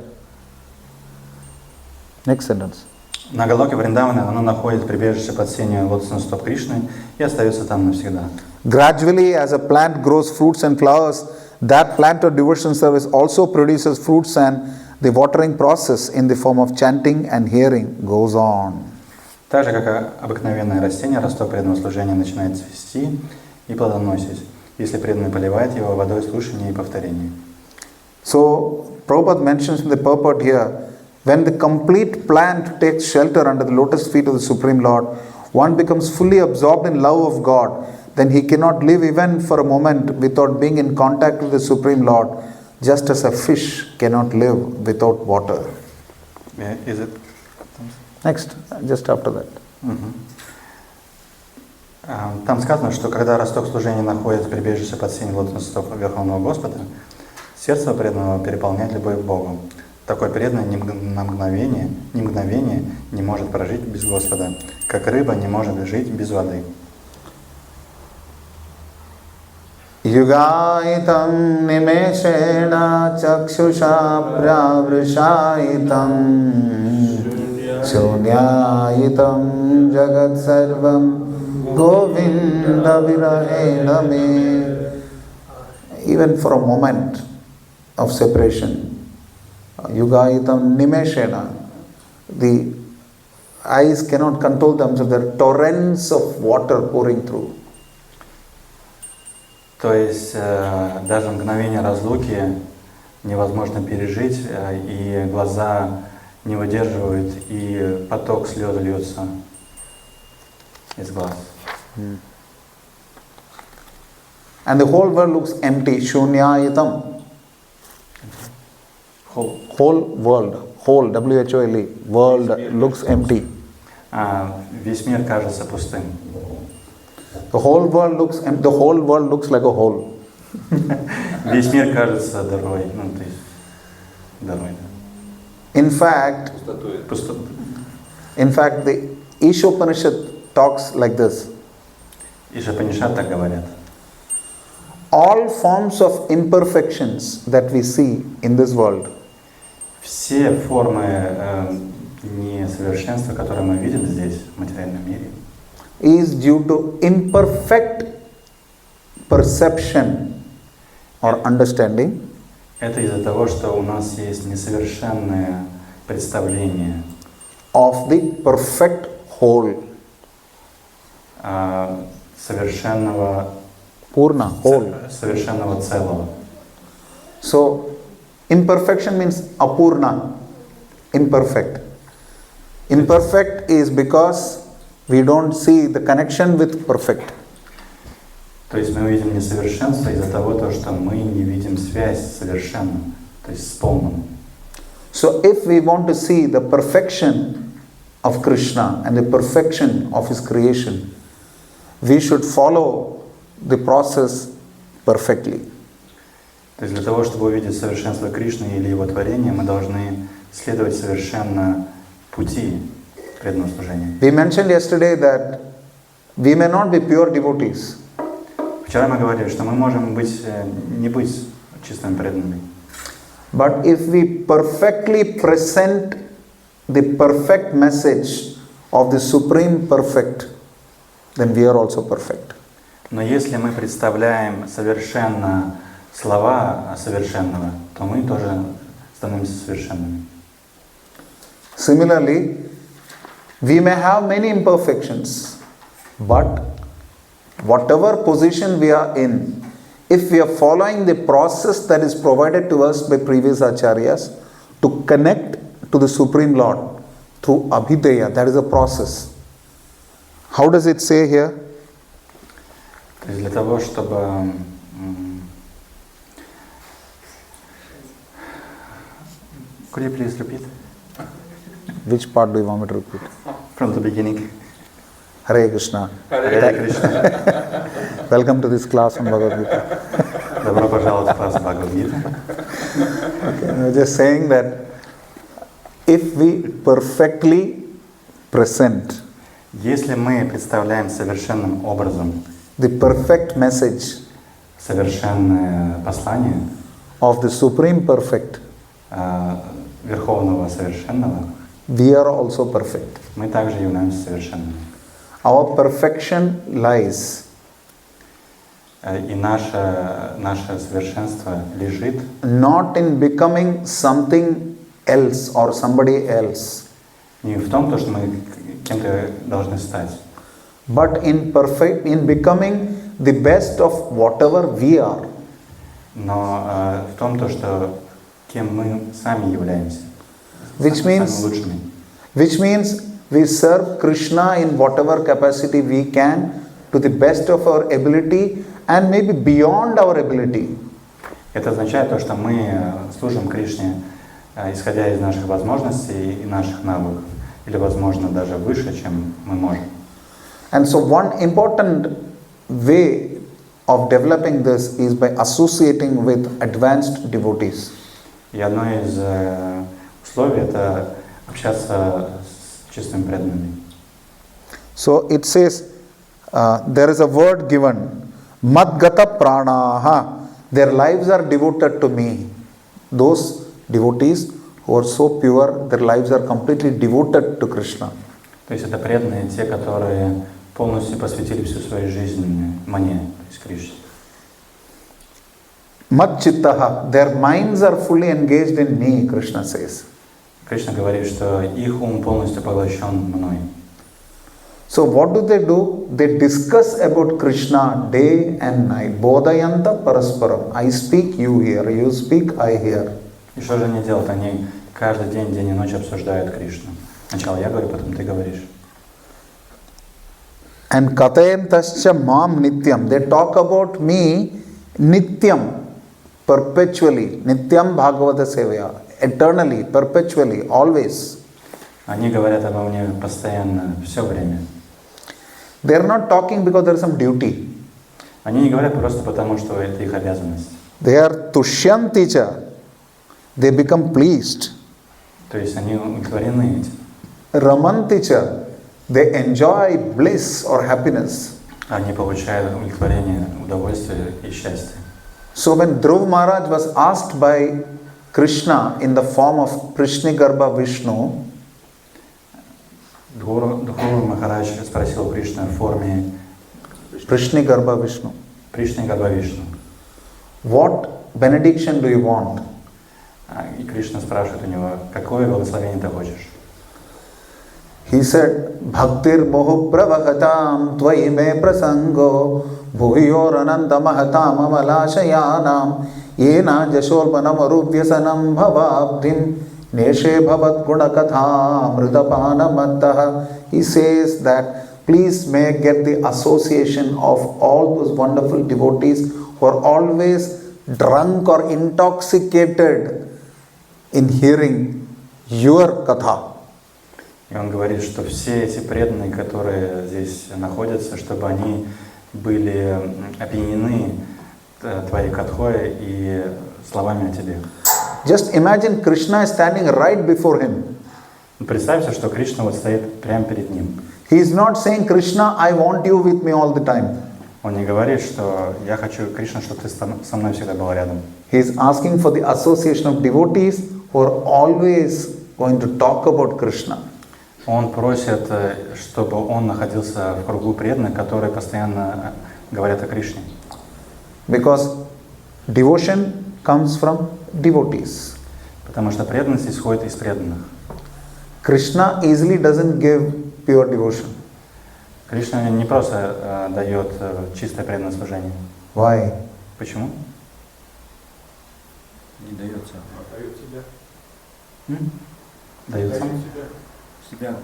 Next sentence. На Галоке Вриндавана оно находит прибежище под сенью лотосных стоп Кришны и остается там навсегда. Gradually, as a plant grows fruits and flowers, that plant of devotion service also produces fruits, and the watering process in the form of chanting and hearing goes on. Так же, как обыкновенное растение, росток преданного служения начинает цвести и плодоносить, если преданный поливает его водой слушания и повторения. So, Prabhupada mentions in the purport here, when the complete plant takes shelter under the lotus feet of the Supreme Lord, one becomes fully absorbed in love of God. Then he cannot live even for a moment without being in contact with the Supreme Lord, just as a fish cannot live without water. Is it? Next, just after that. Там сказано, что когда росток служения находит прибежище под сенью лотосных стоп Верховного Господа, сердце преданного переполняет любовь к Богу. Такой преданный ни мгновение не может прожить без Господа, как рыба не может жить без воды. Yugayitam nimeshena chakshusha pravrishayitam shunyayitam jagat sarvam govinda virahena me. Even for a moment of separation, Yugayitam nimeshena, the eyes cannot control themselves, there are torrents of water pouring through. То есть даже мгновение разлуки невозможно пережить, и глаза не выдерживают, и поток слез льется из глаз. And the whole world looks empty, shunyayitam. Whole world, whole, W-H-O-L-E, world looks empty. Весь мир кажется пустым. The whole world looks empty, the whole world looks like a hole. Весь мир кажется дырой, ну то есть дырой. In fact, the Ishopanishad talks like this. Ишопанишад так говорят. All forms of imperfections that we see in this world Все формы несовершенства, которые мы видим здесь, в материальном мире, is due to imperfect perception or understanding это из-за того, что у нас есть несовершенное представление of the perfect whole. совершенного, Purna, whole. совершенного целого. So, imperfection means apurna, imperfect. Imperfect is because we don't see the connection with perfect. То есть мы видим несовершенство из-за того, что мы не видим связь с совершенным, то есть с полным. So, if we want to see the perfection of Krishna and the perfection of his creation, we should follow the process perfectly. То есть для того, чтобы увидеть совершенство Кришны или его творения, мы должны следовать совершенно пути преданного служения. We mentioned yesterday that we may not be pure devotees, Вчера мы говорили, что мы можем не быть чистыми преданными. but if we perfectly present the perfect message of the Supreme Perfect, then we are also perfect. Но если мы представляем совершенно слова совершенного, то мы тоже становимся совершенными. Similarly, we may have many imperfections, but whatever position we are in, if we are following the process that is provided to us by previous acharyas to connect to the Supreme Lord through Abhideya, that is a process. How does it say here? То есть для того, чтобы could you please repeat Which part do you want me to repeat? from the beginning? Hare Krishna. Hare Krishna. Welcome to this class on Bhagavad Gita. Добро пожаловать в класс Бхагавад-гиты. Okay, I was just saying that if we perfectly present Если мы представляем совершенным образом the perfect message совершенное послание of the Supreme Perfect, Верховного Совершенного, we are also perfect. мы также являемся совершенными. Our perfection lies И наше совершенство лежит not in becoming something else or somebody else, не в том, что мы кем-то должны стать, but in becoming the best of whatever we are. но в том, что кем мы сами являемся, Which самыми means, лучшими. which means we serve Krishna in whatever capacity we can to the best of our ability and maybe beyond our ability. Это означает то, что мы служим Кришне, исходя из наших возможностей и наших навыков, или, возможно, даже выше, чем мы можем. And so one important way of developing this is by associating with advanced devotees. И одно из условий — это общаться с чистыми преданными. So it says, there is a word given, Madgata Pranaha, their lives are devoted to me. Those devotees who are so pure, their lives are completely devoted to Krishna. То есть это преданные, те, которые полностью посвятили всю свою жизнь мне, то есть Кришне. Madchittaha, their minds are fully engaged in me, Krishna says. Кришна говорит, что их ум полностью поглощен мной. So what do? They discuss about Krishna day and night. Bodhayanta parasparam. I speak, you hear. You speak, I hear. И что же они делают? Они каждый день, день и ночь обсуждают Кришну. Сначала я говорю, потом ты говоришь. And katayantascha mam nityam. They talk about me nityam, perpetually. Nityam bhagavata sevaya. Eternally, perpetually, always. Они говорят обо мне постоянно, все время. They are not talking because there is some duty. Они не говорят просто потому, что это их обязанность. They are tushyanticha. They become pleased. То есть они удовлетворены этим. Ramanticha. They enjoy bliss or happiness. Они получают удовлетворение, удовольствие и счастье. So when Dhruv Maharaj was asked by Krishna in the form of Prishnigarbha Vishnu, Дхуру Махарадж спросил Кришну в форме Prishnigarbha Vishnu, Пришнигарбха Вишну. what benediction do you want? И Кришна спрашивает у него, какое благословение ты хочешь? He said, Bhaktir mohu pravakatam tvai me prasango bhuviyor ananta mahatam amalashayanam yena jasholpanam arubhyasanam bhavabdhim neshe bhavat gunakatha mridapana mattaha. He says that please may get the association of all those wonderful devotees who are always drunk or intoxicated in hearing your katha. И он говорит, что все эти преданные, которые здесь находятся, чтобы они были опьянены твоей катхой и словами о тебе. Just imagine Krishna is standing right before him. Представьте, что Кришна вот стоит прямо перед ним. He is not saying, Krishna, I want you with me all the time. Он не говорит, что я хочу, Кришна, чтобы ты со мной всегда был рядом. He is asking for the association of devotees who are always going to talk about Krishna. Он просит, чтобы он находился в кругу преданных, которые постоянно говорят о Кришне. Because devotion comes from devotees. Потому что преданность исходит из преданных. Krishna easily doesn't give pure devotion. Кришна не просто дает чистое преданное служение. Why? Почему? Не дается. Дает сам. Себя.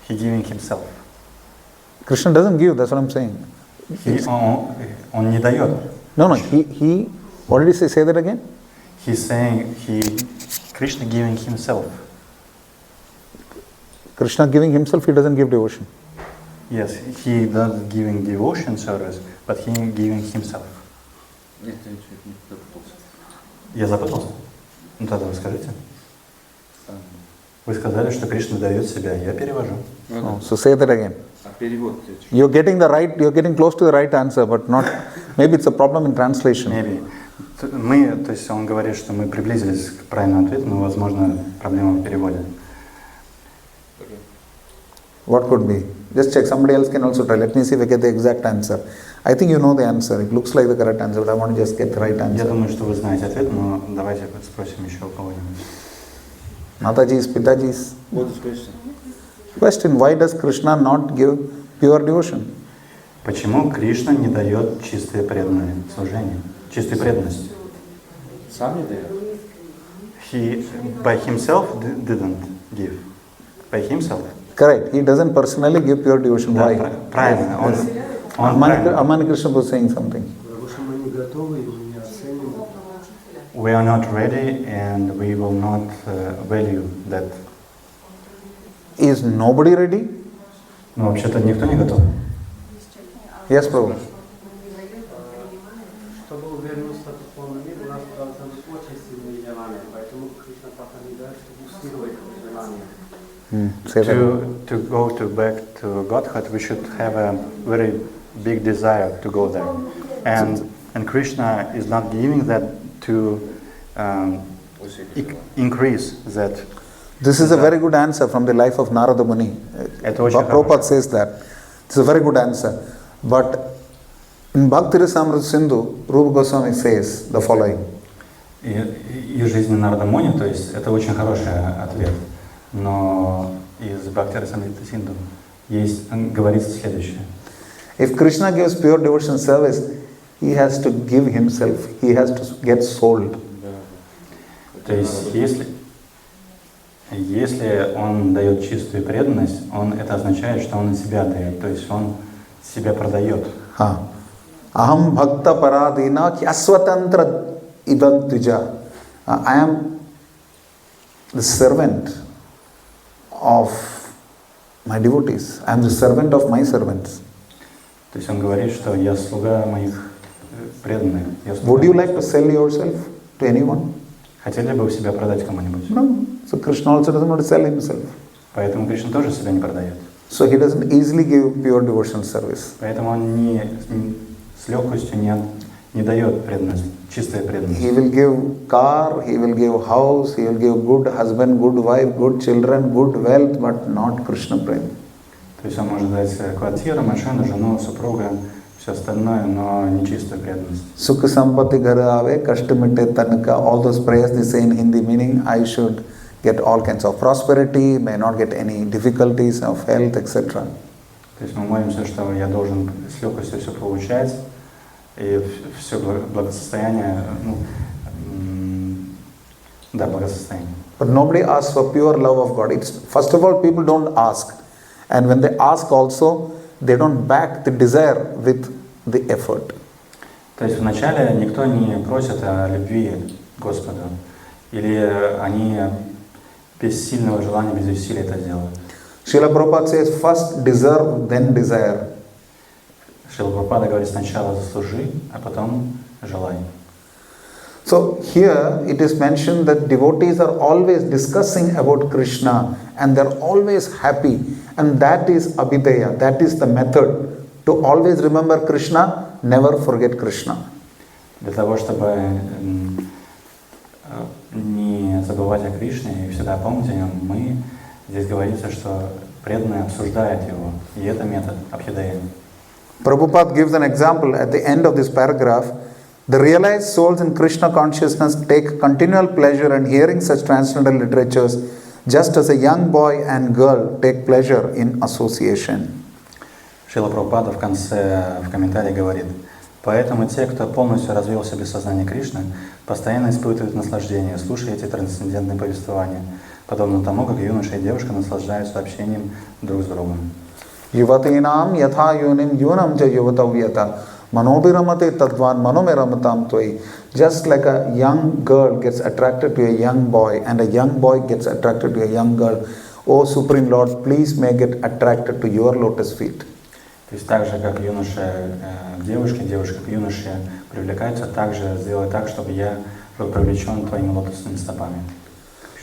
He giving himself. Krishna doesn't give, that's what I'm saying. Он не дает. No, he, what did he say? Say that again? He's saying Krishna giving himself. Krishna giving himself, he doesn't give devotion. Yes, he does giving devotion service, but he giving himself. Нет, я чуть не запутался. Я запутался? Ну тогда вы скажите. Вы сказали, что Кришна дает себя. Я перевожу. Oh, so say that again. А перевод? You're getting close to the right answer, but not, maybe it's a problem in translation. Maybe. То есть он говорит, что мы приблизились к правильному ответу, но, возможно, проблема в переводе. What could be? Just check. Somebody else can also try. Let me see if I get the exact answer. I think you know the answer. It looks like the correct answer, but I want to just get the right Я answer. думаю, что вы знаете ответ, но давайте спросим еще у кого-нибудь. Mataji's, Pitaji's What is question? question, why does Krishna not give pure devotion? Почему Кришна не дает чистое преданное служение, чистую преданность? Сам не дает? He by himself didn't give. By himself. Correct. He doesn't personally give pure devotion. Да, Why? правильно. Он Amani Krishna was saying something. We are not ready and we will not value that. Is nobody ready? Ну, вообще-то никто не готов. Yes, Prabhu. Чтобы вернуться в духовный мир, у нас должно быть очень сильное желание. Поэтому Кришна пока не дает, чтобы усиливать это желание. Say that. To go back to Godhead, we should have a very big desire to go there. And Krishna is not giving that to increase that. This is a very good answer from the life of Narada Muni. Prabhupada says that. It's a very good answer. But in Bhakti Rasamrita Sindhu, Rupa Goswami says the following. И жизни Нарада Муни, то есть это очень хороший ответ. Но из Бхакти Расамрита Синду говорится следующее. If Krishna gives pure devotion service, he has to give himself. He has to get sold. То есть если он дает чистую преданность, это означает, что он и себя дает. То есть он себя продает. Aham bhakta paradina kyasvatantra ibadvija. I am the servant of my devotees. I am the servant of my servants. То есть он говорит, что я слуга моих преданных. Would you like to sell yourself to anyone? Хотели бы вы себя продать кому-нибудь? No. So Krishna also doesn't want to sell himself. Поэтому Кришна тоже себя не продает. So he doesn't easily give pure devotional service. Поэтому он с легкостью не дает преданность, чистая преданность. He will give car, he will give house, he will give good husband, good wife, good children, good wealth, but not Krishna prema. То есть он может дать квартиру, машину, жену, супруга, все остальное, но не чистую преданность. Sukha sampatti ghar aave, kashta mitte tanka, all those prayers they say in Hindi, meaning I should get all kinds of prosperity, may not get any difficulties of health, etc. То есть мы молимся, что я должен с легкостью все получать, и все благосостояние, да, благосостояние. But nobody asks for pure love of God. It's, first of all, people don't ask. And when they ask also, they don't back the desire with the effort. То есть вначале никто не просит о любви к Господу, или они без сильного желания, без усилий это делают. Srila Prabhupada says, first deserve, then desire. Шрила Прабхупада говорит, сначала заслужи, а потом желай. So here it is mentioned that devotees are always discussing about Krishna and they're always happy. And that is abhidaya, that is the method to always remember Krishna, never forget Krishna. Для того, чтобы не забывать о Кришне и всегда помнить о нем, мы здесь говорится, что преданные обсуждают его. И это метод абхидая. Prabhupada gives an example at the end of this paragraph. The realized souls in Krishna consciousness take continual pleasure in hearing such transcendental literatures, just as a young boy and girl take pleasure in association. Шрила Прабхупада в конце, в комментарии говорит, поэтому те, кто полностью развил в себе сознание Кришны, постоянно испытывают наслаждение, слушая эти трансцендентные повествования, подобно тому, как юноша и девушка наслаждаются общением друг с другом. Yuvatinam yatha yunim yunam ja yuvatavyata manobhiramate tadvan manomiramatam tvai. Just like a young girl gets attracted to a young boy and a young boy gets attracted to a young girl, O Supreme Lord, please may get attracted to your lotus feet. То есть так же, как юноша к девушке, девушка к юноше привлекается, также сделай так, чтобы я был привлечен твоими лотосными стопами.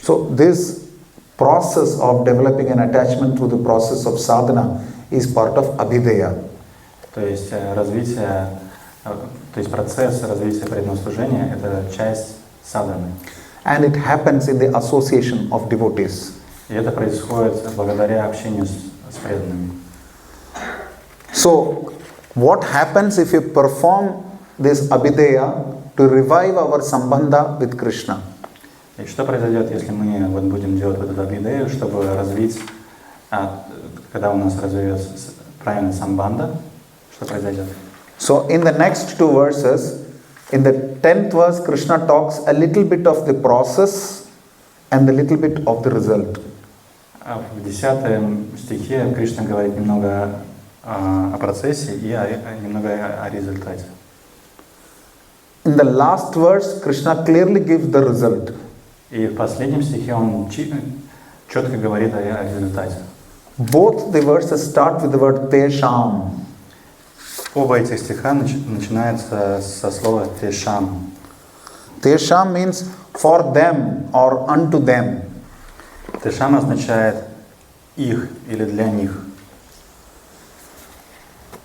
So this process of developing an attachment through the process of sadhana is part of abhidaya. То есть развитие, то есть процесс развития преданного служения – это часть садханы. And it happens in the association of devotees. И это происходит благодаря общению с преданными. So, what happens if you perform this abhidaya to revive our sambandha with Krishna? И что произойдет, если мы вот будем делать вот эту абхидею, чтобы развить, когда у нас развивается правильный самбанда, что произойдет? So, in the next two verses, in the 10th verse, Krishna talks a little bit of the process and a little bit of the result. В 10 стихе Кришна говорит немного о процессе и немного о результате. In the last verse, Krishna clearly gives the result. И в последнем стихе он четко говорит о результате. Both the verses start with the word tesham. Оба этих стиха начинаются со слова тешам. Tesham means for them or unto them. Тешам означает их или для них.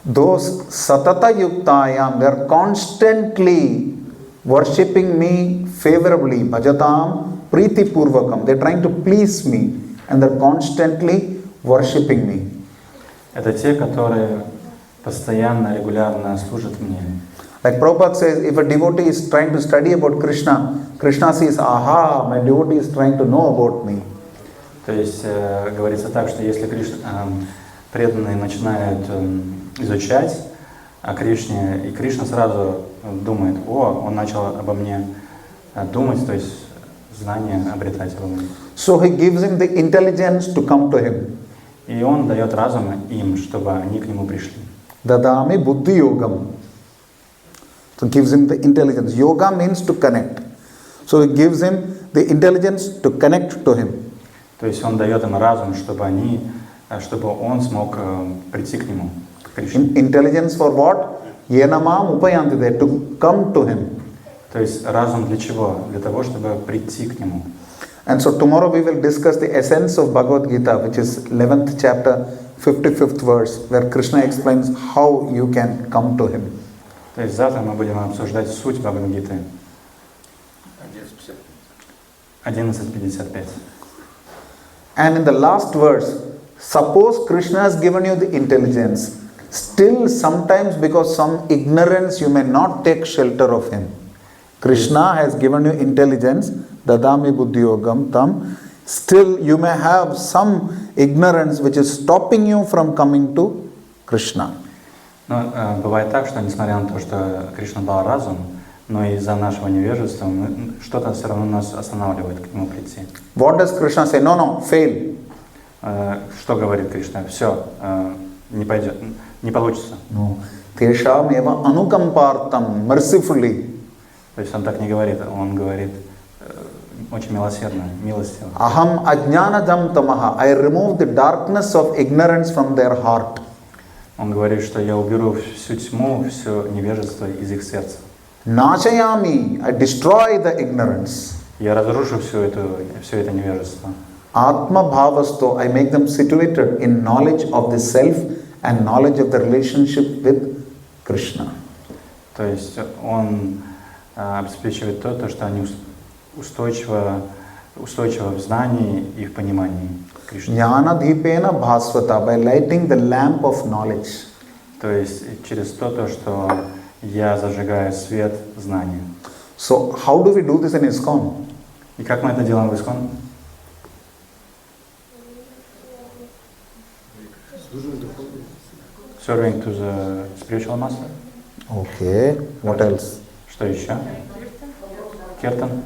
Those satata yuktayam, they are constantly worshipping me favorably, bhajatam priti purvakam. They are trying to please me and they are constantly worshipping me. Это те, которые постоянно, регулярно служат мне. Like Prabhupada says, if a devotee is trying to study about Krishna, Krishna says, aha, my devotee is trying to know about me. То есть говорится так, что если преданные начинают изучать о Кришне, и Кришна сразу думает, о, он начал обо мне думать, то есть знания обретать обо мне. So he gives him the intelligence to come to him. И он дает разум им, чтобы они к нему пришли. Dadami buddhi yogam. So gives him the intelligence. Yoga means to connect. So he gives him the intelligence to connect to him. То есть он дает им разум, чтобы он смог прийти к нему, к Кришне. Intelligence for what? Yenamam upayantide, to come to him. То есть разум для чего? Для того, чтобы прийти к нему. And so tomorrow we will discuss the essence of Bhagavad Gita, which is 11th chapter, 55th verse, where Krishna explains how you can come to him. То есть завтра мы будем обсуждать суть Бхагавад-гиты. 11:55. And in the last verse, suppose Krishna has given you the intelligence, still sometimes because some ignorance you may not take shelter of him. Krishna has given you intelligence, dadami buddhi yogam tam. still you may have some ignorance which is stopping you from coming to Krishna. Но бывает так, что несмотря на то, что Кришна дал разум, но из-за нашего невежества что-то все равно нас останавливает к нему прийти. What does Krishna say? No, fail. Что говорит Кришна? Все, не пойдет, не получится. No. Tesham eva anukampartam, mercifully. То есть он так не говорит, он говорит очень милосердно, милостиво. Aham ajnanadam tamaha. I remove the darkness of ignorance from their heart. Он говорит, что я уберу всю тьму, все невежество из их сердца. Nachayami. I destroy the ignorance. Я разрушу все это невежество. Atma bhavasto. I make them situated in knowledge of the self and knowledge of the relationship with Krishna. То есть он обеспечивает то, что они устойчиво в знании и в понимании Кришны. Jnana dheepena bhasvata. By lighting the lamp of knowledge. То есть через то, что я зажигаю свет знания. So how do we do this in ISKCON? И как мы это делаем в ISKCON? Serving to the spiritual master. Okay. What else? Что еще? Киртан.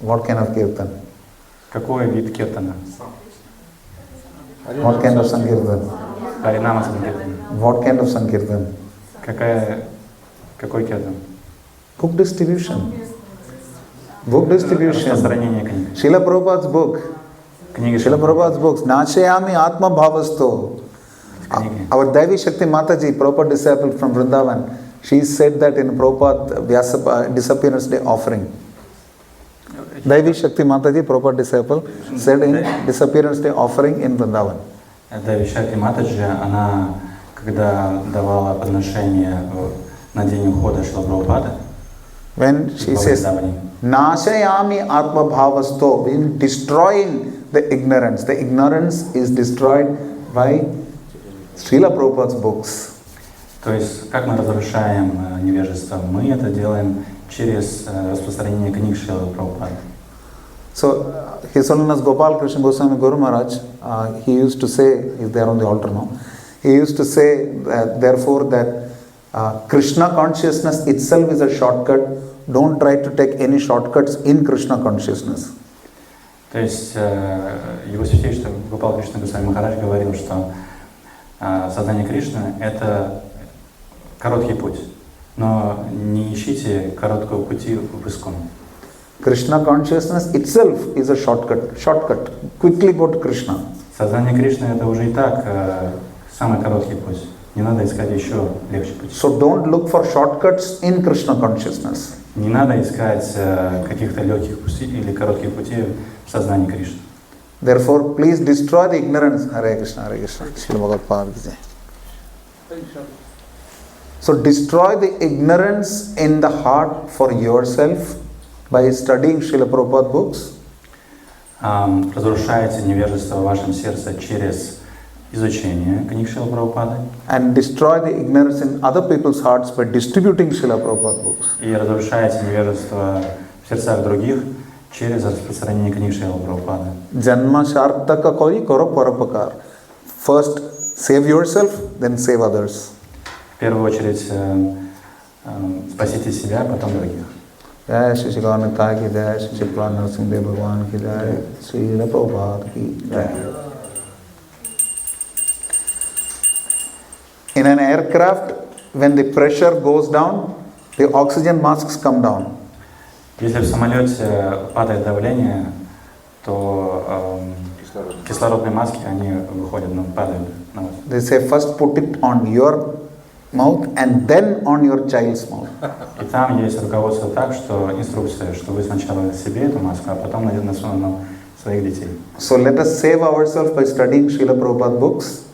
What kind of kirtan? Какой вид киртана? What kind of sankirtan? Харинама Санкиртан. What kind of sankirtan? Какой киртан? Book distribution. Book distribution. Распространение книг. Srila Prabhupada's book. Книги Srila Prabhupada's books. Nachayami Atma Bhavasto. Our Devi Shakti Mataji, Prabhupada disciple from Vrindavan, she said that in Prabhupada Vyasa Disappearance Day offering. Devi Shakti Mataji, Prabhupada disciple, said in Disappearance Day offering in Vrindavan. Деви Шакти Матаджи, она, когда давала подношение на день ухода Шрила Прабхупады, when she says, Nashayami Atma Bhavasto, in destroying the ignorance. The ignorance is destroyed by Srila Prabhupada's books. То есть, как мы разрушаем невежество? Мы это делаем через распространение книг Шрилы Прабхупады. So, His Holiness Gopal Krishna Goswami Guru Maharaj, he used to say, he's there on the altar now, he used to say, therefore, that Krishna consciousness itself is a shortcut. Don't try to take any shortcuts in Krishna consciousness. То есть, его святейшество Гопал Кришна Госвами Махарадж говорил, что сознание Кришны – это короткий путь, но не ищите короткого пути в ISKCON. Krishna consciousness itself is a shortcut. Shortcut. Quickly go to Krishna. Сознание Кришны – это уже и так самый короткий путь. Не надо искать еще легче пути. So don't look for shortcuts in Krishna consciousness. Не надо искать каких-то легких путей или коротких путей в сознании Кришны. Therefore, please destroy the ignorance. Hare Krishna, Hare Krishna. Srila Bhagavad Gita. So destroy the ignorance in the heart for yourself by studying Srila Prabhupada books. Разрушайте невежество в вашем сердце через изучение книг Шрилы Прабхупады. And destroy the ignorance in other people's hearts by distributing Srila Prabhupada books. И разрушайте невежество в сердцах других через распространение книг Шрилы Прабхупады. Janma shartaka kori karo parapakar. First save yourself, then save others. В первую очередь спасите себя, потом других. Jai Shri Shri Gauranga ki jai, Shri Shri Pran Narsingh Dev Bhagwan ki jai, Shri Prabhupada ki jai. In an aircraft, when the pressure goes down, the oxygen masks come down. Если в самолете падает давление, то кислородные маски, они выходят, падают на вас. They say first put it on your mouth and then on your child's mouth. И там есть руководство так, что инструкция, что вы сначала себе эту маску, а потом наденете на своих детей. So let us save ourselves by studying Srila Prabhupada books.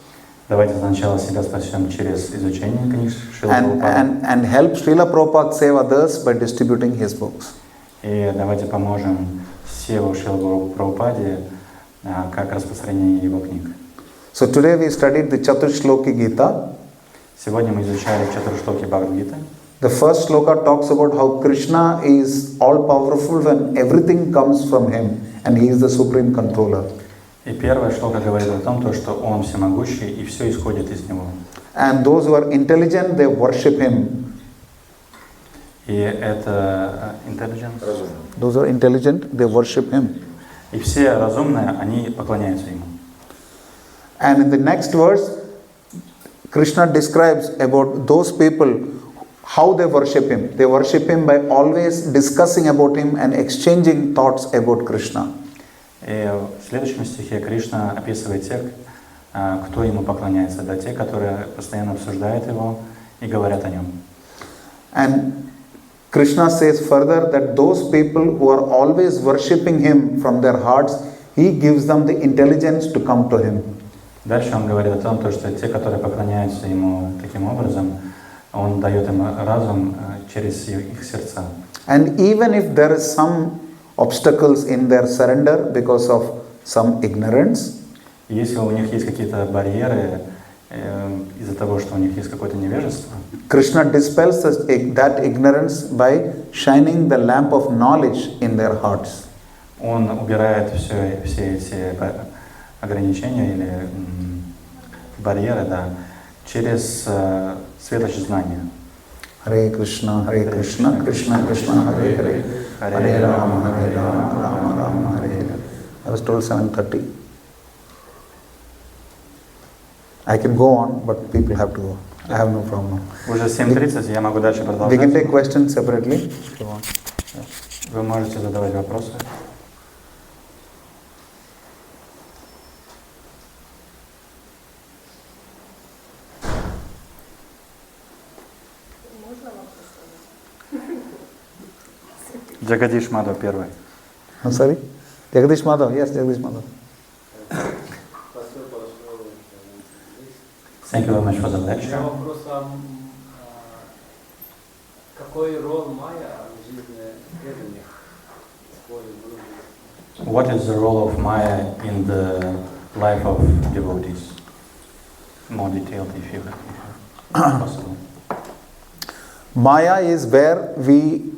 Давайте сначала себя спасем через изучение книг Шрилы Прабхупады. And help Srila Prabhupada save others by distributing his books. И давайте поможем Севу Шрилы Прабхупаде как распространение его книг. So today we studied the Chaturshloki Gita. Сегодня мы изучали Чатуршлоки Бхагавад-гиты. The first sloka talks about how Krishna is all powerful and everything comes from him and he is the supreme controller. И первая шлока говорит о том, что он всемогущий и все исходит из него. And those who are intelligent, they worship him. И это intelligence. Those who are intelligent, they worship him. И все разумные, они поклоняются ему. And in the next verse, Krishna describes about those people, how they worship him. They worship him by always discussing about him and exchanging thoughts about Krishna. И в следующем стихе Кришна описывает тех, кто ему поклоняется, да, те, которые постоянно обсуждают его и говорят о нем. And Krishna says further that those people who are always worshipping him from their hearts, he gives them the intelligence to come to him. Дальше он говорит о том, что те, которые поклоняются ему таким образом, он дает им разум через их сердца. And even if there is some obstacles in their surrender because of some ignorance, Если у них есть какие-то барьеры из-за того, что у них есть какое-то невежество, Krishna dispels that ignorance by shining the lamp of knowledge in their hearts. он убирает все эти ограничения или барьеры, да, через светоч знания. Hare Krishna, Krishna Krishna, Hare Hare, Hare Rama, Rama Rama, Hare Hare. I was told 7:30. I can go on, but people have to go. I have no problem. Уже 7:30, я могу дальше We продолжать. can take questions separately. If you want. Вы можете задавать вопросы. Можно вопрос задать? Джагадиш Мадхав первый. I'm sorry? Jagadish Madhav. Yes, Jagadish Madhav. Thank you very much for the У меня lecture. вопрос, какой роль майя в жизни преданных? What is the role of Maya in the life of devotees? More detailed, if you possible. Maya is where we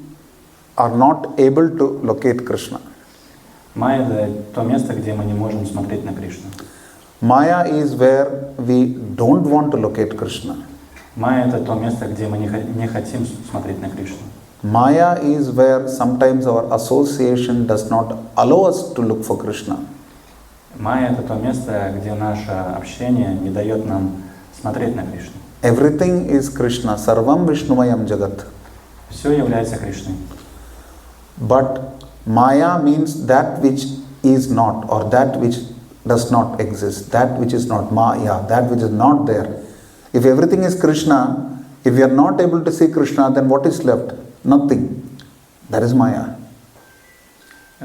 are not able to locate Krishna. Майя — это то место, где мы не можем смотреть на Кришну. Maya is where we don't want to locate Krishna. Майя — это то место, где мы не хотим смотреть на Кришну. Maya is where sometimes our association does not allow us to look for Krishna. Майя — это то место, где наше общение не дает нам смотреть на Кришну. Everything is Krishna. Sarvam Vishnumayam Jagat. Все является Кришной. But Maya means that which is not, or that which does not exist, that which is not Maya, that which is not there. If everything is Krishna, if we are not able to see Krishna, then what is left? Nothing. That is Maya.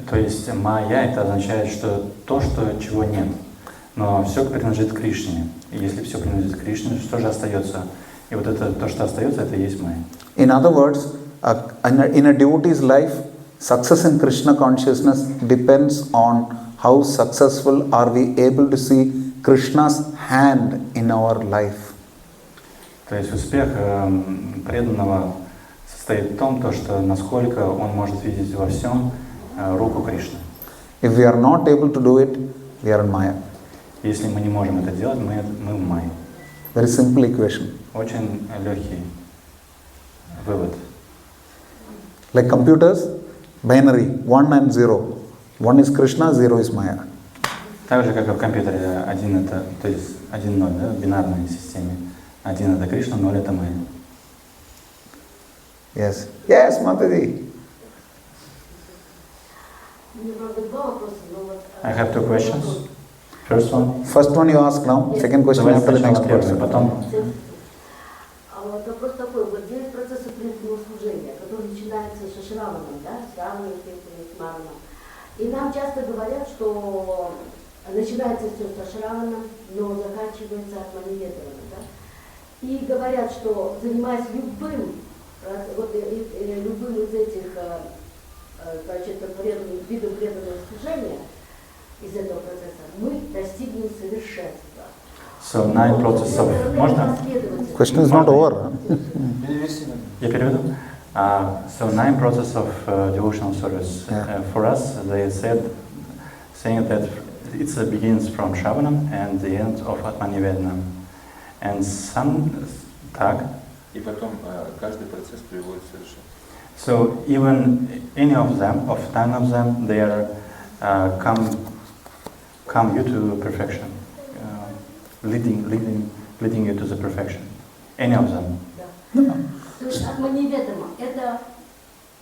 То есть майя — это означает, что то, чего нет. Но все принадлежит Кришне. И если все принадлежит Кришне, что же остается? И вот это, то, что остается, это и есть майя. In other words, in a devotee's life, success in Krishna consciousness depends on how successful are we able to see Krishna's hand in our life. То есть успех преданного состоит в том, что насколько он может видеть во всем руку Кришны. If we are not able to do it, we are in Maya. Если мы не можем это делать, мы в майе. Very simple equation. Очень легкий вывод. Like computers, binary, 1 and 0. 1 is Krishna, 0 is Maya. Так же, как и в компьютере, 1 это, то есть 1-0, да, в бинарной системе. 1 это Кришна, 0 это майя. Yes. Yes, Mataji. I have 2 questions. First one. First one you ask now, second question Давайте after the next сначала первый, person. потом. Вот вопрос такой, вот здесь процесс преданного служения, который начинается с Шашраваном, да, с Раваном, с Мараном. И нам часто говорят, что начинается все с Шашраваном, но заканчивается Атманиведованом, да. И говорят, что занимаясь любым из этих, значит, видов преданного служения, из этого процесса, мы достигнем совершенства. So 9 process of... Можно? Question is not over. Я переведу. So 9 process of devotional service. Yeah. For us, they saying that it begins from Shravanam and the end of Atmanivedanam. And some... Так. И потом каждый процесс приводит в совершенство. So even any of them, of 9 of them, they are come you to perfection, leading you to the perfection. Any of them. Да. То есть атманиведама – это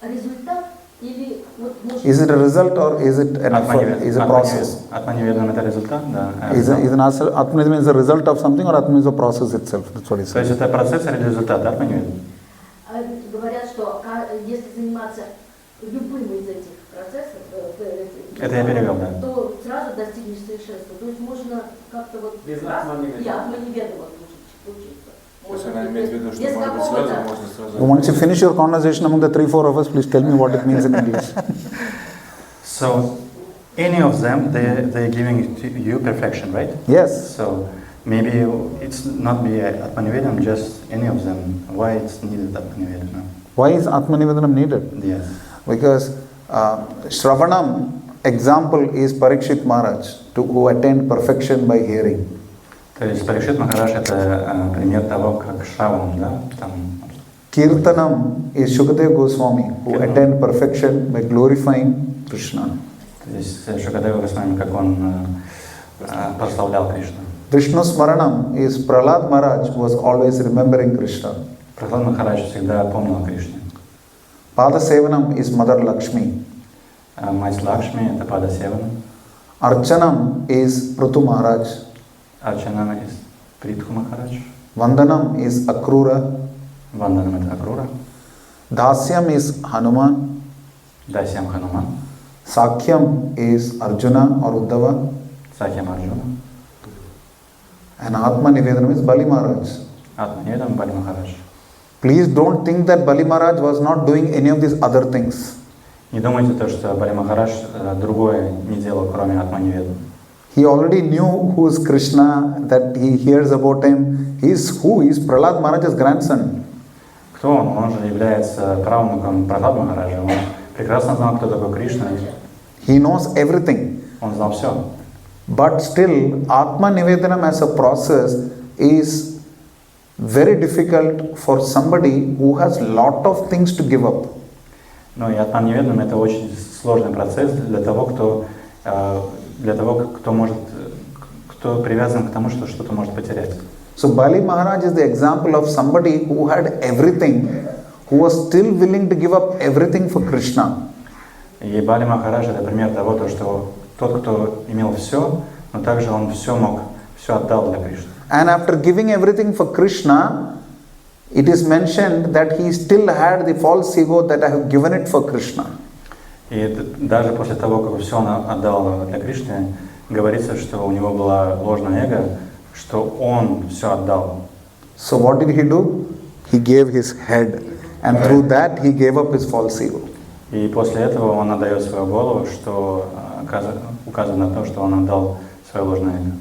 результат или вот может... Is it a result or is it an effort? Is it a process? Atmanivedam это результат, да. Atmanivedam is a result of something or Atmanivedam is a process itself? That's what he То says. есть это процесс или результат, Atmanivedam? Говорят, что если заниматься любым из этих процессов, Это я перевел, да. то сразу достигнешь совершенства. То есть можно как-то вот Без раз атманиведама. и атманиведама учиться. То есть она имеет в виду, что может быть сразу, можно сразу... Once you finish your conversation among the 3-4 of us, please tell me what it means in English. So any of them, they're giving to you perfection, right? Yes. So maybe it's not be Atmanivedam, just any of them. Why it's needed Atmanivedam? Why is Atmanivedanam needed? Yes. Because Shravanam example is Parikshit Maharaj, who attained perfection by hearing. То есть Парикшит Махарадж это пример того, как Шраван, да, там. Kirtanam is Shukadev Goswami, who attained perfection by glorifying Krishna. То есть Шукадева Госвами, как он прославлял Кришну. Vishnu Smaranam is Prahlad Maharaj, who was always remembering Krishna. Прохлад Махарадж всегда помнил о Кришне. Pada Sevanam is Mother Lakshmi. Мать Лакшми это Пада Севана. Archanam is Prithu Maharaj. Арчанана из Притху Махарадж. Vandanam is Akrura. Ванданам это Акрура. Dasyam is Hanuman. Дасьям Хануман. Sakyam is Arjuna or Uddhava. Сакьям Арджуна. And Atma Nivedanam is Bali Maharaj. Атманиведам Бали Махарадж. Please don't think that Bali Maharaj was not doing any of these other things. Не думайте то, что Бали Махарадж другое не делал, кроме Атманиведа. He already knew who is Krishna, that he hears about him. He is who? He is Prahlad Maharaj's grandson. Кто он? Он же является правнуком Прохлад Махараджа. Он прекрасно знал, кто такой Кришна. He knows everything. Он знал все. But still, Atma Nivedanam as a process is very difficult for somebody who has lot of things to give up. Но и Атманиведам это очень сложный процесс для того, кто привязан к тому, что что-то может потерять. So Bali Maharaj is the example of somebody who had everything, who was still willing to give up everything for Krishna. И Бали Махарадж это пример того, что тот, кто имел все, но также он все отдал для Кришны. And after giving everything for Krishna, it is mentioned that he still had the false ego that I have given it for Krishna. И даже после того, как все он отдал для Кришны, говорится, что у него была ложное эго, что он все отдал. So what did he do? He gave his head, and through that he gave up his false ego. И после этого он отдает свою голову, что указывает на то, что он отдал свое ложное эго.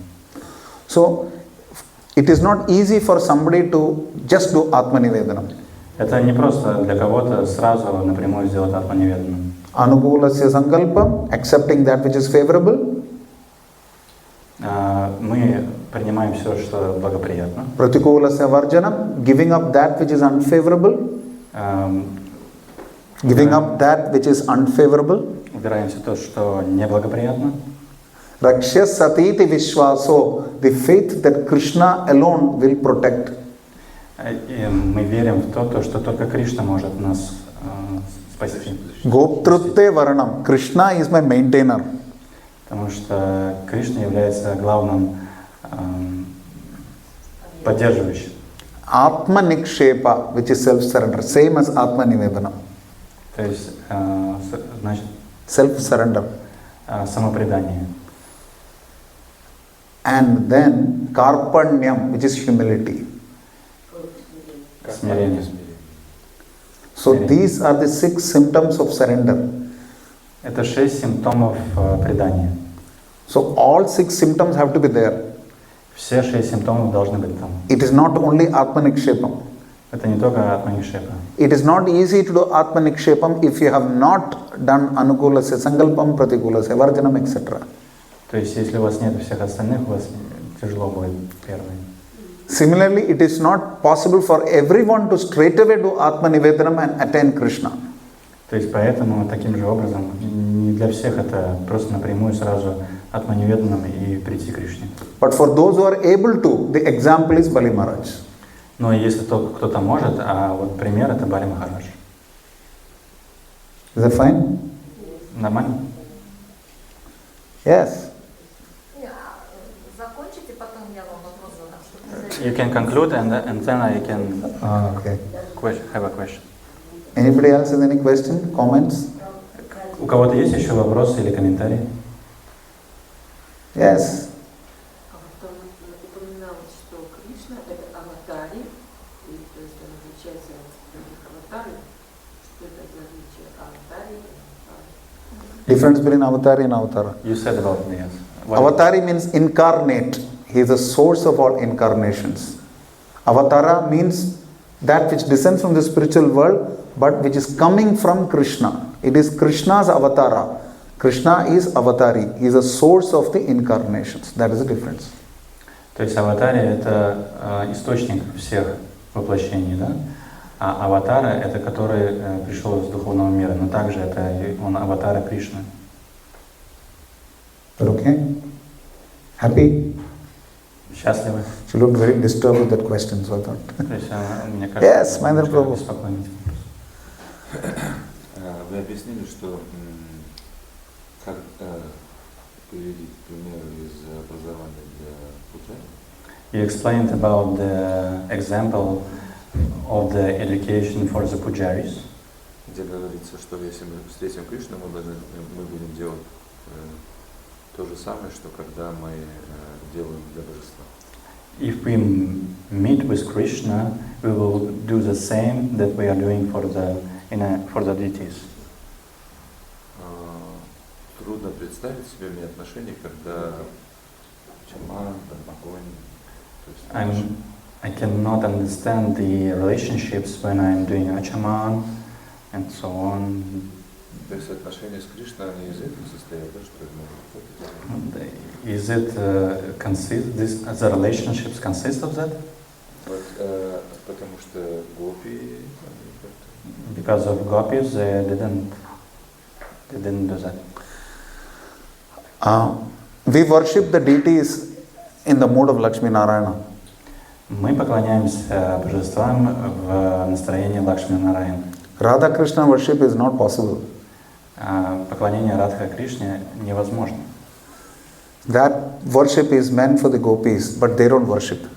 So it is not easy for somebody to just do Atma Nivedanam. Это не просто для кого-то сразу напрямую сделать Атманиведанам. Anukulasya sankalpam, accepting that which is favorable. Мы принимаем все, что благоприятно. Pratikulasya varjanam, giving up that which is unfavorable. Giving up that which is unfavorable. Убираем все то, что неблагоприятно. Rakshya satiti vishwaso, the faith that Krishna alone will protect. И мы верим в то, что только Кришна может нас спасти. Goptrutte varanam, Krishna is my maintainer. Потому что Кришна является главным поддерживающим. Atma nikshepa, which is self-surrender, same as Atma nivedanam. То есть, значит, Self-surrender. Самопредание. And then karpanyam, which is humility. Смирение. So these are the 6 symptoms of surrender. Это 6 симптомов предания. So all 6 symptoms have to be there. Все 6 симптомов должны быть там. It is not only Atmanikshepam. Это не только атманикшепа. It is not easy to do Atmanikshepam if you have not done Anukulasya, Sankalpam, Pratikulasya, Varjanam, etc. То есть, если у вас нет всех остальных, у вас тяжело будет первый. Similarly, it is not possible for everyone to straightaway do Atmanivedanam and attain Krishna. То есть, поэтому таким же образом не для всех это просто напрямую сразу атманиведанам и прийти к Кришне. But for those who are able to, the example is Bali Maharaj. Но если кто-то может, а вот пример это Бали Махарадж. Is that fine? Нормально? Yes. Закончите, потом я вам вопрос задам. You can conclude and then I can Okay. have a question. Anybody else has any question, comments? У кого-то есть еще вопросы или комментарии? Yes. Упоминалось, что Кришна — это аватари, и то есть он отличается от других аватаров. Что это за отличие аватари и аватари? Difference between avatari and avatara. You said about me, yes. Avatari means incarnate. He is the source of all incarnations. Avatara means that which descends from the spiritual world, but which is coming from Krishna. It is Krishna's avatara. Krishna is avatari. He is the source of the incarnations. That is the difference. То есть аватари это источник всех воплощений, да? А аватара это который пришел из духовного мира, но также это он аватара Кришны. Okay? Happy? Счастливы? She looked very disturbed with that question, so I thought. То есть мне кажется, Yes, Mahendra Prabhu. беспокойный. Вы объяснили, что как приводить примеры из образования для путя. You explained about the example of the education for the pujaris, Где говорится, что если мы встретим Кришну, мы будем делать то же самое, что когда мы делаем для божества. If we meet with Krishna, we will do the same that we are doing for the deities. Трудно представить себе мне отношения, когда чаман, огонь. I cannot understand the relationships when I'm doing achaman and so on. То есть отношения с Кришной, они из этого состоят, да, что это может быть? Is it the relationships consist of that? Вот, потому что гопи, Because of gopis, they didn't do that. We worship the deities in the mode of Lakshmi Narayana. Мы поклоняемся божествам в настроении Лакшми Нараяна. Radha Krishna worship is not possible. Поклонение Радха Кришне невозможно. That worship is meant for the gopis, but they don't worship.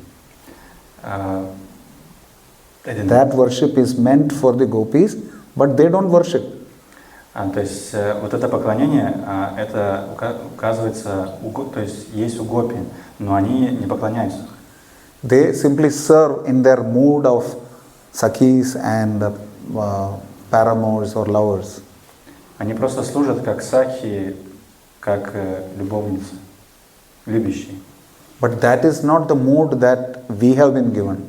That worship is meant for the gopis, but they don't worship. То есть вот это поклонение, это указывается, то есть есть у гопи, но они не поклоняются. They simply serve in their mood of sakhis and paramours or lovers. Они просто служат как сакхи, как любовницы, любящие. But that is not the mood that we have been given.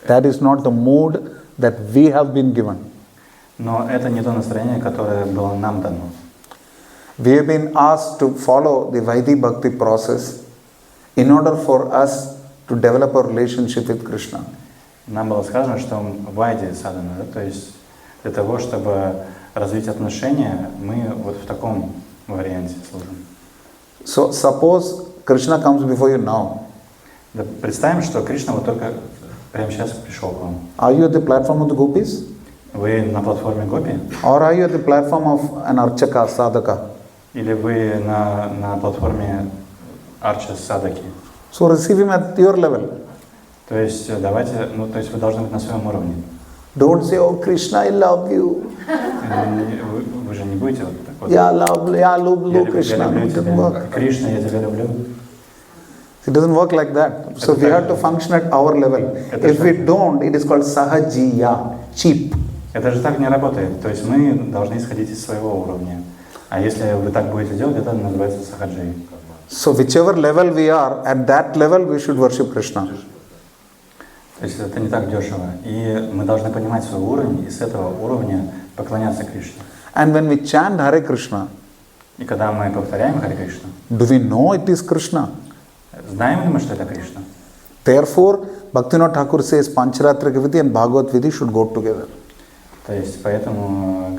That is not the mood that we have been given. Но это не то настроение, которое было нам дано. We have been asked to follow the Vaidhi Bhakti process in order for us to develop a relationship with Krishna. Нам было сказано, что вайди садхана, да, то есть для того, чтобы развить отношения, мы вот в таком варианте служим. So suppose Krishna comes before you now. Да, представим, что Кришна вот только прямо сейчас пришел к вам. Are you at the platform of the gopis? Вы на платформе гопи? Or are you at the platform of an archaka, sadhaka? Или вы на платформе арча садаки? So receive him at your level. То есть давайте, то есть вы должны быть на своем уровне. Don't say, oh Krishna, I love you. Вы же не будете вот так вот. Yeah, love Krishna. Я люблю It doesn't тебя. work. Кришна, я тебя люблю. It doesn't work like that. So we have to function at our level. If we don't, it is called sahajiya, cheap. Это же так не работает. То есть мы должны исходить из своего уровня. А если вы так будете делать, это называется сахаджи. So whichever level we are, at that level we should worship Krishna. То есть это не так дешево. И мы должны понимать свой уровень и с этого уровня поклоняться Кришне. And when we chant Hare Krishna, И когда мы повторяем Харе Кришна, do we know it is Krishna? знаем ли мы, что это Кришна? Therefore, Bhaktivinoda Thakur says Pancharatra Vidhi and Bhagavad Vidhi should go together. То есть поэтому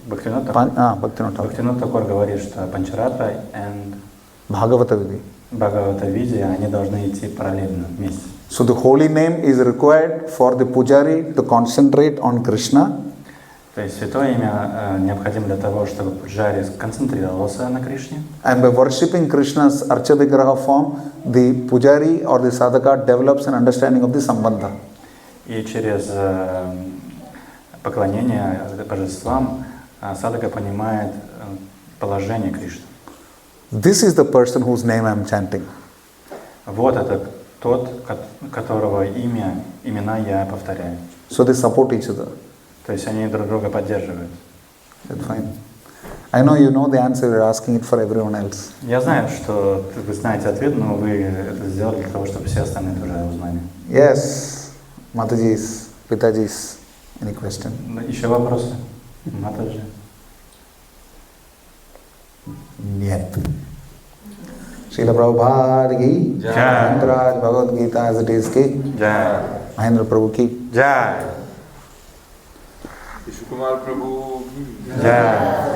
Бхактивинод Bhaktivinoda Тхакур говорит, что Панчаратра и Bhagavata Vidhi. Бхагавата Види, они должны идти параллельно вместе. So the holy name is required for the pujari to concentrate on Krishna. То есть святое имя необходимо для того, чтобы пуджари сконцентрировался на Кришне. And by worshipping Krishna's Archa Vigraha form, the pujari or the sadhaka develops an understanding of the sambandha. И через поклонение божествам садхака понимает положение Кришны. This is the person whose name I am chanting. Вот это тот, которого имена я повторяю. So they support each other. То есть они друг друга поддерживают. That's fine. I know you know the answer, you're asking it for everyone else. Я знаю, что вы знаете ответ, но вы это сделали для того, чтобы все остальные тоже узнали. Yes, Mataji's, Pitaji's, any question? Еще вопросы? Матаджи? Нет. Srila Prabhupada ki, Jai. Maharaj Bhagavad Gita as it is ki, Джай! Mahendra Prabhu ki. Джай! Ишукумар Прабhu. Джай!